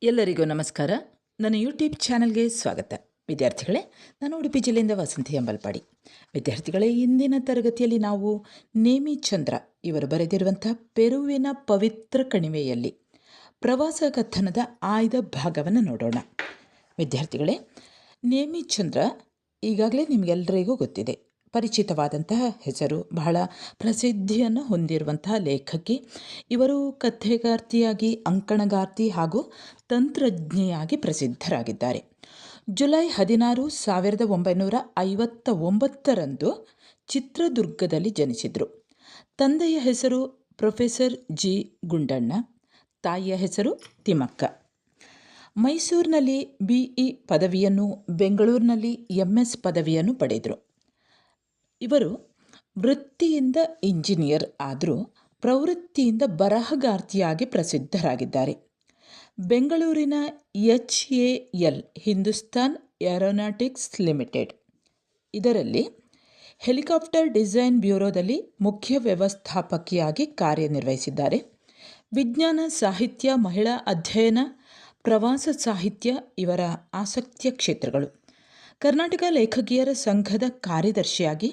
ಎಲ್ಲರಿಗೂ ನಮಸ್ಕಾರ. ನನ್ನ ಯೂಟ್ಯೂಬ್ ಚಾನಲ್ಗೆ ಸ್ವಾಗತ. ವಿದ್ಯಾರ್ಥಿಗಳೇ, ನಾನು ಉಡುಪಿ ಜಿಲ್ಲೆಯಿಂದ ವಸಂತಿ ಅಂಬಲ್ಪಾಡಿ. ವಿದ್ಯಾರ್ಥಿಗಳೇ, ಇಂದಿನ ತರಗತಿಯಲ್ಲಿ ನಾವು ನೇಮಿಚಂದ್ರ ಇವರು ಬರೆದಿರುವಂಥ ಪೆರುವಿನ ಪವಿತ್ರ ಕಣಿವೆಯಲ್ಲಿ ಪ್ರವಾಸ ಕಥನದ ಆಯ್ದ ಭಾಗವನ್ನು ನೋಡೋಣ. ವಿದ್ಯಾರ್ಥಿಗಳೇ, ನೇಮಿಚಂದ್ರ ಈಗಾಗಲೇ ನಿಮಗೆಲ್ಲರಿಗೂ ಗೊತ್ತಿದೆ, ಪರಿಚಿತವಾದಂತಹ ಹೆಸರು, ಬಹಳ ಪ್ರಸಿದ್ಧಿಯನ್ನು ಹೊಂದಿರುವಂತಹ ಲೇಖಕಿ. ಇವರು ಕಥೆಗಾರ್ತಿಯಾಗಿ, ಅಂಕಣಗಾರ್ತಿ ಹಾಗೂ ತಂತ್ರಜ್ಞೆಯಾಗಿ ಪ್ರಸಿದ್ಧರಾಗಿದ್ದಾರೆ. ಜುಲೈ 16, 1959 ಚಿತ್ರದುರ್ಗದಲ್ಲಿ ಜನಿಸಿದರು. ತಂದೆಯ ಹೆಸರು ಪ್ರೊಫೆಸರ್ ಜಿ ಗುಂಡಣ್ಣ, ತಾಯಿಯ ಹೆಸರು ತಿಮ್ಮಕ್ಕ. ಮೈಸೂರಿನಲ್ಲಿ BE ಪದವಿಯನ್ನು, ಬೆಂಗಳೂರಿನಲ್ಲಿ MS ಪದವಿಯನ್ನು ಪಡೆದರು. ಇವರು ವೃತ್ತಿಯಿಂದ ಇಂಜಿನಿಯರ್ ಆದರೂ ಪ್ರವೃತ್ತಿಯಿಂದ ಬರಹಗಾರ್ತಿಯಾಗಿ ಪ್ರಸಿದ್ಧರಾಗಿದ್ದಾರೆ. ಬೆಂಗಳೂರಿನ HAL ಹಿಂದೂಸ್ತಾನ್ ಏರೋನಾಟಿಕ್ಸ್ ಲಿಮಿಟೆಡ್ ಇದರಲ್ಲಿ ಹೆಲಿಕಾಪ್ಟರ್ ಡಿಸೈನ್ ಬ್ಯೂರೋದಲ್ಲಿ ಮುಖ್ಯ ವ್ಯವಸ್ಥಾಪಕಿಯಾಗಿ ಕಾರ್ಯನಿರ್ವಹಿಸಿದ್ದಾರೆ. ವಿಜ್ಞಾನ, ಸಾಹಿತ್ಯ, ಮಹಿಳಾ ಅಧ್ಯಯನ, ಪ್ರವಾಸ ಸಾಹಿತ್ಯ ಇವರ ಆಸಕ್ತಿಯ ಕ್ಷೇತ್ರಗಳು. ಕರ್ನಾಟಕ ಲೇಖಕಿಯರ ಸಂಘದ ಕಾರ್ಯದರ್ಶಿಯಾಗಿ,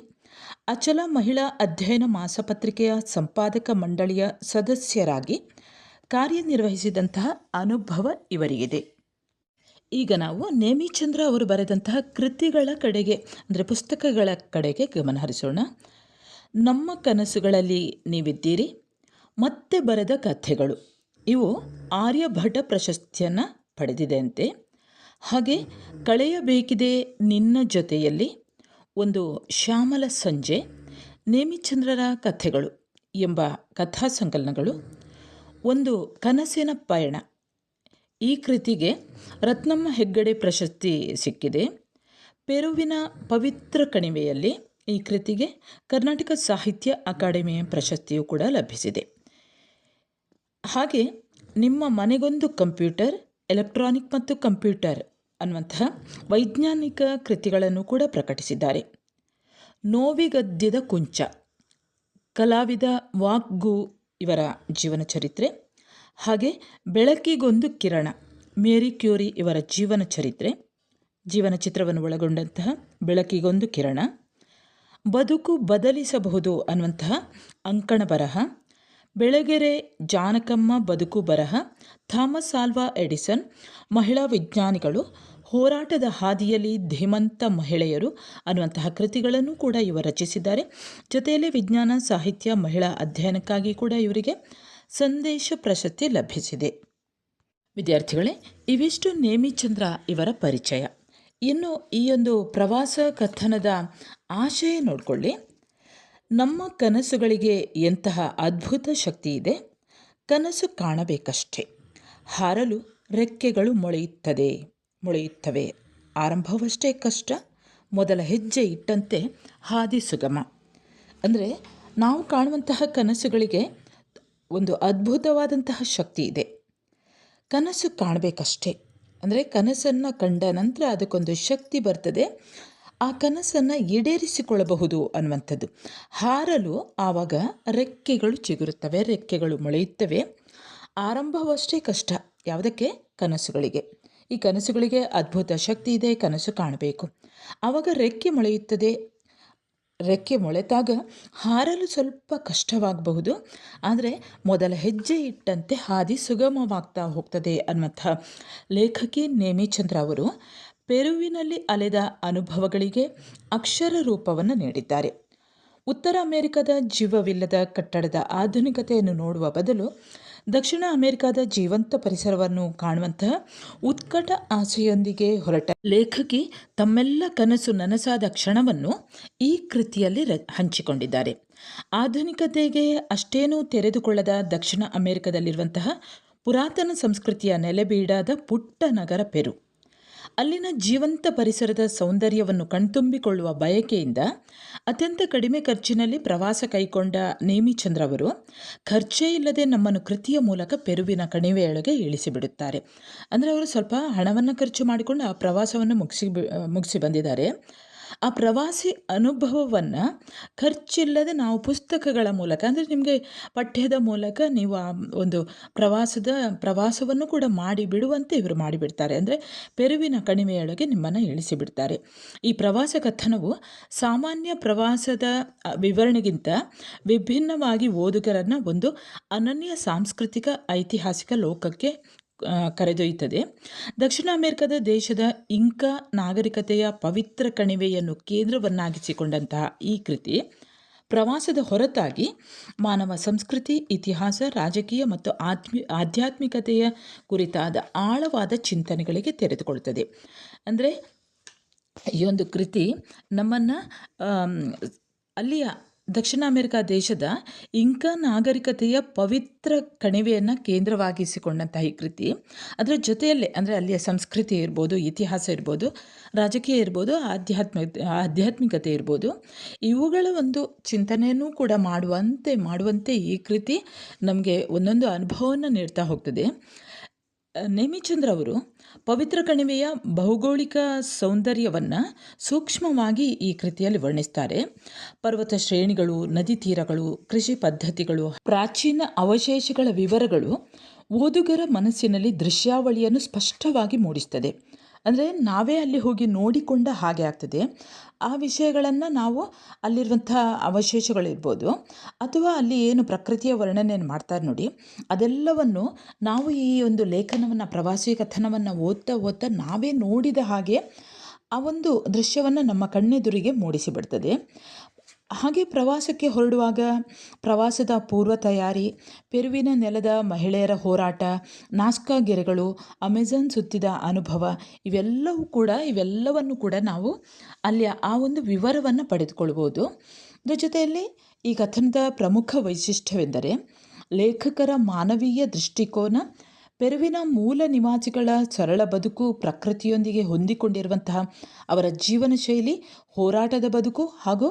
ಅಚಲ ಮಹಿಳಾ ಅಧ್ಯಯನ ಮಾಸಪತ್ರಿಕೆಯ ಸಂಪಾದಕ ಮಂಡಳಿಯ ಸದಸ್ಯರಾಗಿ ಕಾರ್ಯನಿರ್ವಹಿಸಿದಂತಹ ಅನುಭವ ಇವರಿಗಿದೆ. ಈಗ ನಾವು ನೇಮಿಚಂದ್ರ ಅವರು ಬರೆದಂತಹ ಕೃತಿಗಳ ಕಡೆಗೆ, ಅಂದರೆ ಪುಸ್ತಕಗಳ ಕಡೆಗೆ ಗಮನ ಹರಿಸೋಣ. ನಮ್ಮ ಕನಸುಗಳಲ್ಲಿ ನೀವಿದ್ದೀರಿ, ಮತ್ತೆ ಬರೆದ ಕಥೆಗಳು, ಇವು ಆರ್ಯಭಟ ಪ್ರಶಸ್ತಿಯನ್ನು ಪಡೆದಿದೆಯಂತೆ. ಹಾಗೆ ಕಳೆಯಬೇಕಿದೆ ನಿನ್ನ ಜೊತೆಯಲ್ಲಿ, ಒಂದು ಶ್ಯಾಮಲ ಸಂಜೆ, ನೇಮಿಚಂದ್ರರ ಕಥೆಗಳು ಎಂಬ ಕಥಾ ಸಂಕಲನಗಳು, ಒಂದು ಕನಸಿನ ಪಯಣ, ಈ ಕೃತಿಗೆ ರತ್ನಮ್ಮ ಹೆಗ್ಗಡೆ ಪ್ರಶಸ್ತಿ ಸಿಕ್ಕಿದೆ. ಪೆರುವಿನ ಪವಿತ್ರ ಕಣಿವೆಯಲ್ಲಿ, ಈ ಕೃತಿಗೆ ಕರ್ನಾಟಕ ಸಾಹಿತ್ಯ ಅಕಾಡೆಮಿಯ ಪ್ರಶಸ್ತಿಯೂ ಕೂಡ ಲಭಿಸಿದೆ. ಹಾಗೆ ನಿಮ್ಮ ಮನೆಗೊಂದು ಕಂಪ್ಯೂಟರ್, ಎಲೆಕ್ಟ್ರಾನಿಕ್ ಮತ್ತು ಕಂಪ್ಯೂಟರ್ ಅನ್ನುವಂತಹ ವೈಜ್ಞಾನಿಕ ಕೃತಿಗಳನ್ನು ಕೂಡ ಪ್ರಕಟಿಸಿದ್ದಾರೆ. ನೋವಿಗದ್ಯದ ಕುಂಚ, ಕಲಾವಿದ ವಾಗ್ಗು ಇವರ ಜೀವನ ಚರಿತ್ರೆ. ಹಾಗೆ ಬೆಳಕಿಗೊಂದು ಕಿರಣ, ಮೇರಿ ಕ್ಯೂರಿ ಇವರ ಜೀವನ ಚರಿತ್ರೆ, ಜೀವನ ಚಿತ್ರವನ್ನು ಒಳಗೊಂಡಂತಹ ಬೆಳಕಿಗೊಂದು ಕಿರಣ. ಬದುಕು ಬದಲಿಸಬಹುದು ಅನ್ನುವಂತಹ ಅಂಕಣ ಬರಹ. ಬೆಳಗೆರೆ ಜಾನಕಮ್ಮ ಬದುಕು ಬರಹ, ಥಾಮಸ್ ಆಲ್ವಾ ಎಡಿಸನ್, ಮಹಿಳಾ ವಿಜ್ಞಾನಿಗಳು, ಹೋರಾಟದ ಹಾದಿಯಲ್ಲಿ ಧೀಮಂತ ಮಹಿಳೆಯರು ಅನ್ನುವಂತಹ ಕೃತಿಗಳನ್ನು ಕೂಡ ಇವರು ರಚಿಸಿದ್ದಾರೆ. ಜೊತೆಯಲ್ಲಿ ವಿಜ್ಞಾನ, ಸಾಹಿತ್ಯ, ಮಹಿಳಾ ಅಧ್ಯಯನಕ್ಕಾಗಿ ಕೂಡ ಇವರಿಗೆ ಸಂದೇಶ ಪ್ರಶಸ್ತಿ ಲಭಿಸಿದೆ. ವಿದ್ಯಾರ್ಥಿಗಳೇ, ಇವಿಷ್ಟು ನೇಮಿಚಂದ್ರ ಇವರ ಪರಿಚಯ. ಇನ್ನು ಈ ಒಂದು ಪ್ರವಾಸ ಕಥನದ ಆಶಯ ನೋಡಿಕೊಳ್ಳಿ. ನಮ್ಮ ಕನಸುಗಳಿಗೆ ಎಂತಹ ಅದ್ಭುತ ಶಕ್ತಿ ಇದೆ, ಕನಸು ಕಾಣಬೇಕಷ್ಟೇ, ಹಾರಲು ರೆಕ್ಕೆಗಳು ಮೊಳೆಯುತ್ತವೆ, ಆರಂಭವಷ್ಟೇ ಕಷ್ಟ, ಮೊದಲ ಹೆಜ್ಜೆ ಇಟ್ಟಂತೆ ಹಾದಿ ಸುಗಮ. ಅಂದರೆ ನಾವು ಕಾಣುವಂತಹ ಕನಸುಗಳಿಗೆ ಒಂದು ಅದ್ಭುತವಾದಂತಹ ಶಕ್ತಿ ಇದೆ. ಕನಸು ಕಾಣಬೇಕಷ್ಟೇ, ಅಂದರೆ ಕನಸನ್ನು ಕಂಡ ನಂತರ ಅದಕ್ಕೊಂದು ಶಕ್ತಿ ಬರ್ತದೆ, ಆ ಕನಸನ್ನು ಈಡೇರಿಸಿಕೊಳ್ಳಬಹುದು ಅನ್ನುವಂಥದ್ದು. ಹಾರಲು ಆವಾಗ ರೆಕ್ಕೆಗಳು ಚಿಗುರುತ್ತವೆ, ರೆಕ್ಕೆಗಳು ಮೊಳೆಯುತ್ತವೆ, ಆರಂಭವಷ್ಟೇ ಕಷ್ಟ. ಯಾವುದಕ್ಕೆ? ಕನಸುಗಳಿಗೆ. ಈ ಕನಸುಗಳಿಗೆ ಅದ್ಭುತ ಶಕ್ತಿ ಇದೆ, ಕನಸು ಕಾಣಬೇಕು. ಆವಾಗ ರೆಕ್ಕೆ ಮೊಳೆಯುತ್ತದೆ. ರೆಕ್ಕೆ ಮೊಳೆತಾಗ ಹಾರಲು ಸ್ವಲ್ಪ ಕಷ್ಟವಾಗಬಹುದು, ಆದರೆ ಮೊದಲ ಹೆಜ್ಜೆ ಇಟ್ಟಂತೆ ಹಾದಿ ಸುಗಮವಾಗ್ತಾ ಹೋಗ್ತದೆ ಅನ್ನುವಂಥ ಲೇಖಕಿ ನೇಮಿಚಂದ್ರ ಅವರು ಪೆರುವಿನಲ್ಲಿ ಅಲೆದ ಅನುಭವಗಳಿಗೆ ಅಕ್ಷರ ರೂಪವನ್ನು ನೀಡಿದ್ದಾರೆ. ಉತ್ತರ ಅಮೆರಿಕದ ಜೀವವಿಲ್ಲದ ಕಟ್ಟಡದ ಆಧುನಿಕತೆಯನ್ನು ನೋಡುವ ಬದಲು ದಕ್ಷಿಣ ಅಮೆರಿಕದ ಜೀವಂತ ಪರಿಸರವನ್ನು ಕಾಣುವಂತಹ ಉತ್ಕಟ ಆಸೆಯೊಂದಿಗೆ ಹೊರಟ ಲೇಖಕಿ ತಮ್ಮೆಲ್ಲ ಕನಸು ನನಸಾದ ಕ್ಷಣವನ್ನು ಈ ಕೃತಿಯಲ್ಲಿ ಹಂಚಿಕೊಂಡಿದ್ದಾರೆ. ಆಧುನಿಕತೆಗೆ ಅಷ್ಟೇನೂ ತೆರೆದುಕೊಳ್ಳದ ದಕ್ಷಿಣ ಅಮೆರಿಕದಲ್ಲಿರುವಂತಹ ಪುರಾತನ ಸಂಸ್ಕೃತಿಯ ನೆಲೆಬೀಡಾದ ಪುಟ್ಟ ನಗರ ಪೆರು, ಅಲ್ಲಿನ ಜೀವಂತ ಪರಿಸರದ ಸೌಂದರ್ಯವನ್ನು ಕಣ್ತುಂಬಿಕೊಳ್ಳುವ ಬಯಕೆಯಿಂದ ಅತ್ಯಂತ ಕಡಿಮೆ ಖರ್ಚಿನಲ್ಲಿ ಪ್ರವಾಸ ಕೈಗೊಂಡ ನೇಮಿಚಂದ್ರ ಅವರು ಖರ್ಚೇ ಇಲ್ಲದೆ ನಮ್ಮನ್ನು ಕೃತಿಯ ಮೂಲಕ ಪೆರುವಿನ ಕಣಿವೆಯೊಳಗೆ ಇಳಿಸಿಬಿಡುತ್ತಾರೆ. ಅಂದರೆ ಅವರು ಸ್ವಲ್ಪ ಹಣವನ್ನು ಖರ್ಚು ಮಾಡಿಕೊಂಡು ಆ ಪ್ರವಾಸವನ್ನು ಮುಗಿಸಿ ಬಂದಿದ್ದಾರೆ. ಆ ಪ್ರವಾಸಿ ಅನುಭವವನ್ನು ಖರ್ಚಿಲ್ಲದೆ ನಾವು ಪುಸ್ತಕಗಳ ಮೂಲಕ, ಅಂದರೆ ನಿಮಗೆ ಪಠ್ಯದ ಮೂಲಕ ನೀವು ಆ ಒಂದು ಪ್ರವಾಸವನ್ನು ಕೂಡ ಮಾಡಿಬಿಡುವಂತೆ ಇವರು ಮಾಡಿಬಿಡ್ತಾರೆ. ಅಂದರೆ ಪೆರುವಿನ ಕಣಿವೆಯೊಳಗೆ ನಿಮ್ಮನ್ನು ಇಳಿಸಿಬಿಡ್ತಾರೆ. ಈ ಪ್ರವಾಸ ಕಥನವು ಸಾಮಾನ್ಯ ಪ್ರವಾಸದ ವಿವರಣೆಗಿಂತ ವಿಭಿನ್ನವಾಗಿ ಓದುಗರನ್ನು ಒಂದು ಅನನ್ಯ ಸಾಂಸ್ಕೃತಿಕ ಐತಿಹಾಸಿಕ ಲೋಕಕ್ಕೆ ಕರೆದೊಯ್ಯುತ್ತದೆ. ದಕ್ಷಿಣ ಅಮೆರಿಕದ ದೇಶದ ಇಂಕಾ ನಾಗರಿಕತೆಯ ಪವಿತ್ರ ಕಣಿವೆಯನ್ನು ಕೇಂದ್ರವನ್ನಾಗಿಸಿಕೊಂಡಂತಹ ಈ ಕೃತಿ ಪ್ರವಾಸದ ಹೊರತಾಗಿ ಮಾನವ ಸಂಸ್ಕೃತಿ, ಇತಿಹಾಸ, ರಾಜಕೀಯ ಮತ್ತು ಆಧ್ಯಾತ್ಮಿಕತೆಯ ಕುರಿತಾದ ಆಳವಾದ ಚಿಂತನೆಗಳಿಗೆ ತೆರೆದುಕೊಳ್ಳುತ್ತದೆ. ಅಂದರೆ ಈ ಒಂದು ಕೃತಿ ನಮ್ಮನ್ನು ಅಲ್ಲಿಯ ದಕ್ಷಿಣ ಅಮೆರಿಕ ದೇಶದ ಇಂಕಾ ನಾಗರಿಕತೆಯ ಪವಿತ್ರ ಕಣಿವೆಯನ್ನು ಕೇಂದ್ರವಾಗಿಸಿಕೊಂಡಂತಹ ಈ ಕೃತಿ ಅದರ ಜೊತೆಯಲ್ಲೇ, ಅಂದರೆ ಅಲ್ಲಿಯ ಸಂಸ್ಕೃತಿ ಇರ್ಬೋದು, ಇತಿಹಾಸ ಇರ್ಬೋದು, ರಾಜಕೀಯ ಇರ್ಬೋದು, ಆಧ್ಯಾತ್ಮಿಕತೆ ಇರ್ಬೋದು, ಇವುಗಳ ಒಂದು ಚಿಂತನೆಯನ್ನು ಕೂಡ ಮಾಡುವಂತೆ ಈ ಕೃತಿ ನಮಗೆ ಒಂದೊಂದು ಅನುಭವವನ್ನು ನೀಡ್ತಾ ಹೋಗ್ತದೆ. ನೇಮಿಚಂದ್ರ ಅವರು ಪವಿತ್ರ ಕಣಿವೆಯ ಭೌಗೋಳಿಕ ಸೌಂದರ್ಯವನ್ನು ಸೂಕ್ಷ್ಮವಾಗಿ ಈ ಕೃತಿಯಲ್ಲಿ ವರ್ಣಿಸ್ತಾರೆ. ಪರ್ವತ ಶ್ರೇಣಿಗಳು, ನದಿ ತೀರಗಳು, ಕೃಷಿ ಪದ್ಧತಿಗಳು, ಪ್ರಾಚೀನ ಅವಶೇಷಗಳ ವಿವರಗಳು ಓದುಗರ ಮನಸ್ಸಿನಲ್ಲಿ ದೃಶ್ಯಾವಳಿಯನ್ನು ಸ್ಪಷ್ಟವಾಗಿ ಮೂಡಿಸ್ತದೆ. ಅಂದರೆ ನಾವೇ ಅಲ್ಲಿ ಹೋಗಿ ನೋಡಿಕೊಂಡ ಹಾಗೆ ಆಗ್ತದೆ. ಆ ವಿಷಯಗಳನ್ನು ನಾವು ಅಲ್ಲಿರುವಂಥ ಅವಶೇಷಗಳಿರ್ಬೋದು ಅಥವಾ ಅಲ್ಲಿ ಏನು ಪ್ರಕೃತಿಯ ವರ್ಣನೆಯನ್ನು ಮಾಡ್ತಾರೆ ನೋಡಿ, ಅದೆಲ್ಲವನ್ನು ನಾವು ಈ ಒಂದು ಲೇಖನವನ್ನು, ಪ್ರವಾಸಿ ಕಥನವನ್ನು ಓದ್ತಾ ನಾವೇ ನೋಡಿದ ಹಾಗೆ ಆ ಒಂದು ದೃಶ್ಯವನ್ನು ನಮ್ಮ ಕಣ್ಣೆದುರಿಗೆ ಮೂಡಿಸಿಬಿಡ್ತದೆ. ಹಾಗೆ ಪ್ರವಾಸಕ್ಕೆ ಹೊರಡುವಾಗ ಪ್ರವಾಸದ ಪೂರ್ವ ತಯಾರಿ, ಪೆರುವಿನ ನೆಲದ ಮಹಿಳೆಯರ ಹೋರಾಟ, ನಾಸ್ಕಾ ಗೆರೆಗಳು, ಅಮೆಜಾನ್ ಸುತ್ತಿದ ಅನುಭವ, ಇವೆಲ್ಲವನ್ನು ಕೂಡ ನಾವು ಅಲ್ಲಿಯ ಆ ಒಂದು ವಿವರವನ್ನು ಪಡೆದುಕೊಳ್ಬೋದು. ಇದರ ಜೊತೆಯಲ್ಲಿ ಈ ಕಥನದ ಪ್ರಮುಖ ವೈಶಿಷ್ಟ್ಯವೆಂದರೆ ಲೇಖಕರ ಮಾನವೀಯ ದೃಷ್ಟಿಕೋನ, ಪೆರುವಿನ ಮೂಲ ನಿವಾಸಿಗಳ ಸರಳ ಬದುಕು, ಪ್ರಕೃತಿಯೊಂದಿಗೆ ಹೊಂದಿಕೊಂಡಿರುವಂತಹ ಅವರ ಜೀವನ ಶೈಲಿ, ಹೋರಾಟದ ಬದುಕು ಹಾಗೂ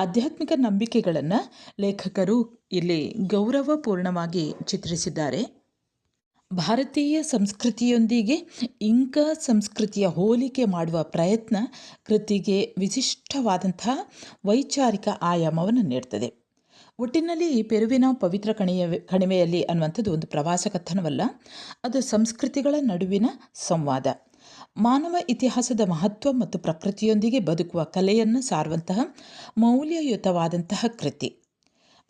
ಆಧ್ಯಾತ್ಮಿಕ ನಂಬಿಕೆಗಳನ್ನು ಲೇಖಕರು ಇಲ್ಲಿ ಗೌರವಪೂರ್ಣವಾಗಿ ಚಿತ್ರಿಸಿದ್ದಾರೆ. ಭಾರತೀಯ ಸಂಸ್ಕೃತಿಯೊಂದಿಗೆ ಇಂಕಾ ಸಂಸ್ಕೃತಿಯ ಹೋಲಿಕೆ ಮಾಡುವ ಪ್ರಯತ್ನ ಕೃತಿಗೆ ವಿಶಿಷ್ಟವಾದಂತಹ ವೈಚಾರಿಕ ಆಯಾಮವನ್ನು ನೀಡ್ತದೆ. ಒಟ್ಟಿನಲ್ಲಿ ಈ ಪೆರುವಿನ ಪವಿತ್ರ ಕಣಿವೆಯಲ್ಲಿ ಅನ್ನುವಂಥದ್ದು ಒಂದು ಪ್ರವಾಸ ಕಥನವಲ್ಲ, ಅದು ಸಂಸ್ಕೃತಿಗಳ ನಡುವಿನ ಸಂವಾದ, ಮಾನವ ಇತಿಹಾಸದ ಮಹತ್ವ ಮತ್ತು ಪ್ರಕೃತಿಯೊಂದಿಗೆ ಬದುಕುವ ಕಲೆಯನ್ನು ಸಾರುವಂತಹ ಮೌಲ್ಯಯುತವಾದಂತಹ ಕೃತಿ.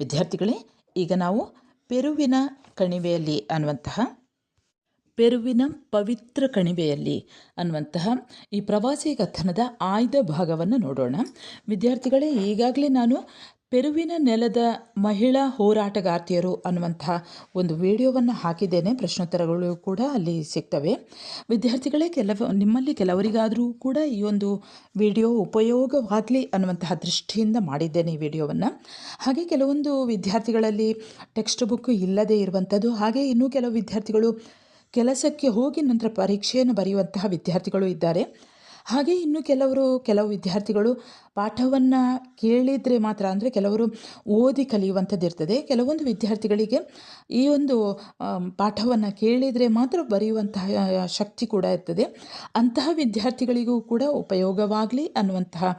ವಿದ್ಯಾರ್ಥಿಗಳೇ, ಈಗ ನಾವು ಪೆರುವಿನ ಪವಿತ್ರ ಕಣಿವೆಯಲ್ಲಿ ಅನ್ನುವಂತಹ ಈ ಪ್ರವಾಸಿ ಕಥನದ ಆಯ್ದ ಭಾಗವನ್ನು ನೋಡೋಣ. ವಿದ್ಯಾರ್ಥಿಗಳೇ, ಈಗಾಗಲೇ ನಾನು ಪೆರುವಿನ ನೆಲದ ಮಹಿಳಾ ಹೋರಾಟಗಾರ್ತಿಯರು ಅನ್ನುವಂತಹ ಒಂದು ವಿಡಿಯೋವನ್ನು ಹಾಕಿದ್ದೇನೆ. ಪ್ರಶ್ನೋತ್ತರಗಳು ಕೂಡ ಅಲ್ಲಿ ಸಿಗ್ತವೆ. ವಿದ್ಯಾರ್ಥಿಗಳೇ, ನಿಮ್ಮಲ್ಲಿ ಕೆಲವರಿಗಾದರೂ ಕೂಡ ಈ ಒಂದು ವಿಡಿಯೋ ಉಪಯೋಗವಾಗಲಿ ಅನ್ನುವಂತಹ ದೃಷ್ಟಿಯಿಂದ ಮಾಡಿದ್ದೇನೆ ಈ ವಿಡಿಯೋವನ್ನು. ಹಾಗೆ ಕೆಲವೊಂದು ವಿದ್ಯಾರ್ಥಿಗಳಲ್ಲಿ ಟೆಕ್ಸ್ಟ್ ಬುಕ್ ಇಲ್ಲದೇ ಇರುವಂಥದ್ದು, ಹಾಗೆ ಇನ್ನೂ ಕೆಲವು ವಿದ್ಯಾರ್ಥಿಗಳು ಕೆಲಸಕ್ಕೆ ಹೋಗಿ ನಂತರ ಪರೀಕ್ಷೆಯನ್ನು ಬರೆಯುವಂತಹ ವಿದ್ಯಾರ್ಥಿಗಳು ಇದ್ದಾರೆ. ಹಾಗೆ ಇನ್ನು ಕೆಲವು ವಿದ್ಯಾರ್ಥಿಗಳು ಪಾಠವನ್ನು ಕೇಳಿದರೆ ಮಾತ್ರ, ಅಂದರೆ ಕೆಲವರು ಓದಿ ಕಲಿಯುವಂಥದ್ದು ಇರ್ತದೆ. ಕೆಲವೊಂದು ವಿದ್ಯಾರ್ಥಿಗಳಿಗೆ ಈ ಒಂದು ಪಾಠವನ್ನು ಕೇಳಿದರೆ ಮಾತ್ರ ಬರೆಯುವಂತಹ ಶಕ್ತಿ ಕೂಡ ಇರ್ತದೆ. ಅಂತಹ ವಿದ್ಯಾರ್ಥಿಗಳಿಗೂ ಕೂಡ ಉಪಯೋಗವಾಗಲಿ ಅನ್ನುವಂತಹ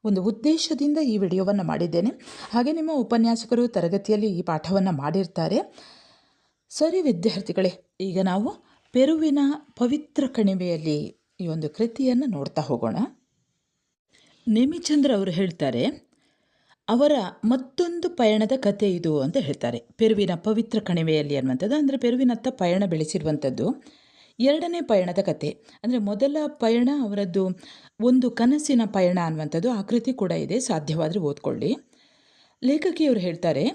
ಒಂದು ಉದ್ದೇಶದಿಂದ ಈ ವಿಡಿಯೋವನ್ನು ಮಾಡಿದ್ದೇನೆ. ಹಾಗೆ ನಿಮ್ಮ ಉಪನ್ಯಾಸಕರು ತರಗತಿಯಲ್ಲಿ ಈ ಪಾಠವನ್ನು ಮಾಡಿರ್ತಾರೆ. ಸರಿ ವಿದ್ಯಾರ್ಥಿಗಳೇ, ಈಗ ನಾವು ಪೆರುವಿನ ಪವಿತ್ರ ಕಣಿವೆಯಲ್ಲಿ ಈ ಒಂದು ಕೃತಿಯನ್ನು ನೋಡ್ತಾ ಹೋಗೋಣ. ನೇಮಿಚಂದ್ರ ಅವರು ಹೇಳ್ತಾರೆ, ಅವರ ಮತ್ತೊಂದು ಪಯಣದ ಕತೆ ಇದು ಅಂತ ಹೇಳ್ತಾರೆ. ಪೆರುವಿನ ಪವಿತ್ರ ಕಣಿವೆಯಲ್ಲಿ ಅನ್ನುವಂಥದ್ದು, ಅಂದರೆ ಪೆರುವಿನತ್ತ ಪಯಣ ಬೆಳೆಸಿರುವಂಥದ್ದು ಎರಡನೇ ಪಯಣದ ಕತೆ. ಅಂದರೆ ಮೊದಲ ಪಯಣ ಅವರದ್ದು ಒಂದು ಕನಸಿನ ಪಯಣ ಅನ್ನುವಂಥದ್ದು. ಆ ಕೃತಿ ಕೂಡ ಇದೆ, ಸಾಧ್ಯವಾದರೆ ಓದ್ಕೊಳ್ಳಿ. ಲೇಖಕಿಯವರು ಹೇಳ್ತಾರೆ,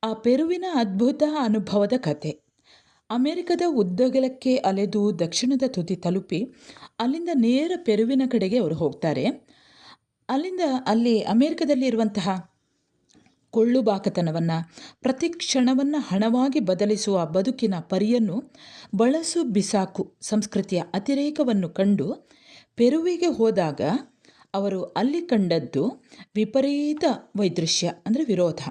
ಆ ಪೆರುವಿನ ಅದ್ಭುತ ಅನುಭವದ ಕತೆ. ಅಮೆರಿಕದ ಉದ್ದಗಲಕ್ಕೆ ಅಲೆದು ದಕ್ಷಿಣದ ತುದಿ ತಲುಪಿ ಅಲ್ಲಿಂದ ನೇರ ಪೆರುವಿನ ಕಡೆಗೆ ಅವರು ಹೋಗ್ತಾರೆ. ಅಲ್ಲಿ ಅಮೆರಿಕದಲ್ಲಿ ಇರುವಂತಹ ಕೊಳ್ಳುಬಾಕತನವನ್ನು, ಪ್ರತಿ ಕ್ಷಣವನ್ನು ಹಣವಾಗಿ ಬದಲಿಸುವ ಬದುಕಿನ ಪರಿಯನ್ನು, ಬಳಸು ಬಿಸಾಕು ಸಂಸ್ಕೃತಿಯ ಅತಿರೇಕವನ್ನು ಕಂಡು ಪೆರುವಿಗೆ ಹೋದಾಗ ಅವರು ಅಲ್ಲಿ ಕಂಡದ್ದು ವಿಪರೀತ ವೈದೃಶ್ಯ, ಅಂದರೆ ವಿರೋಧ.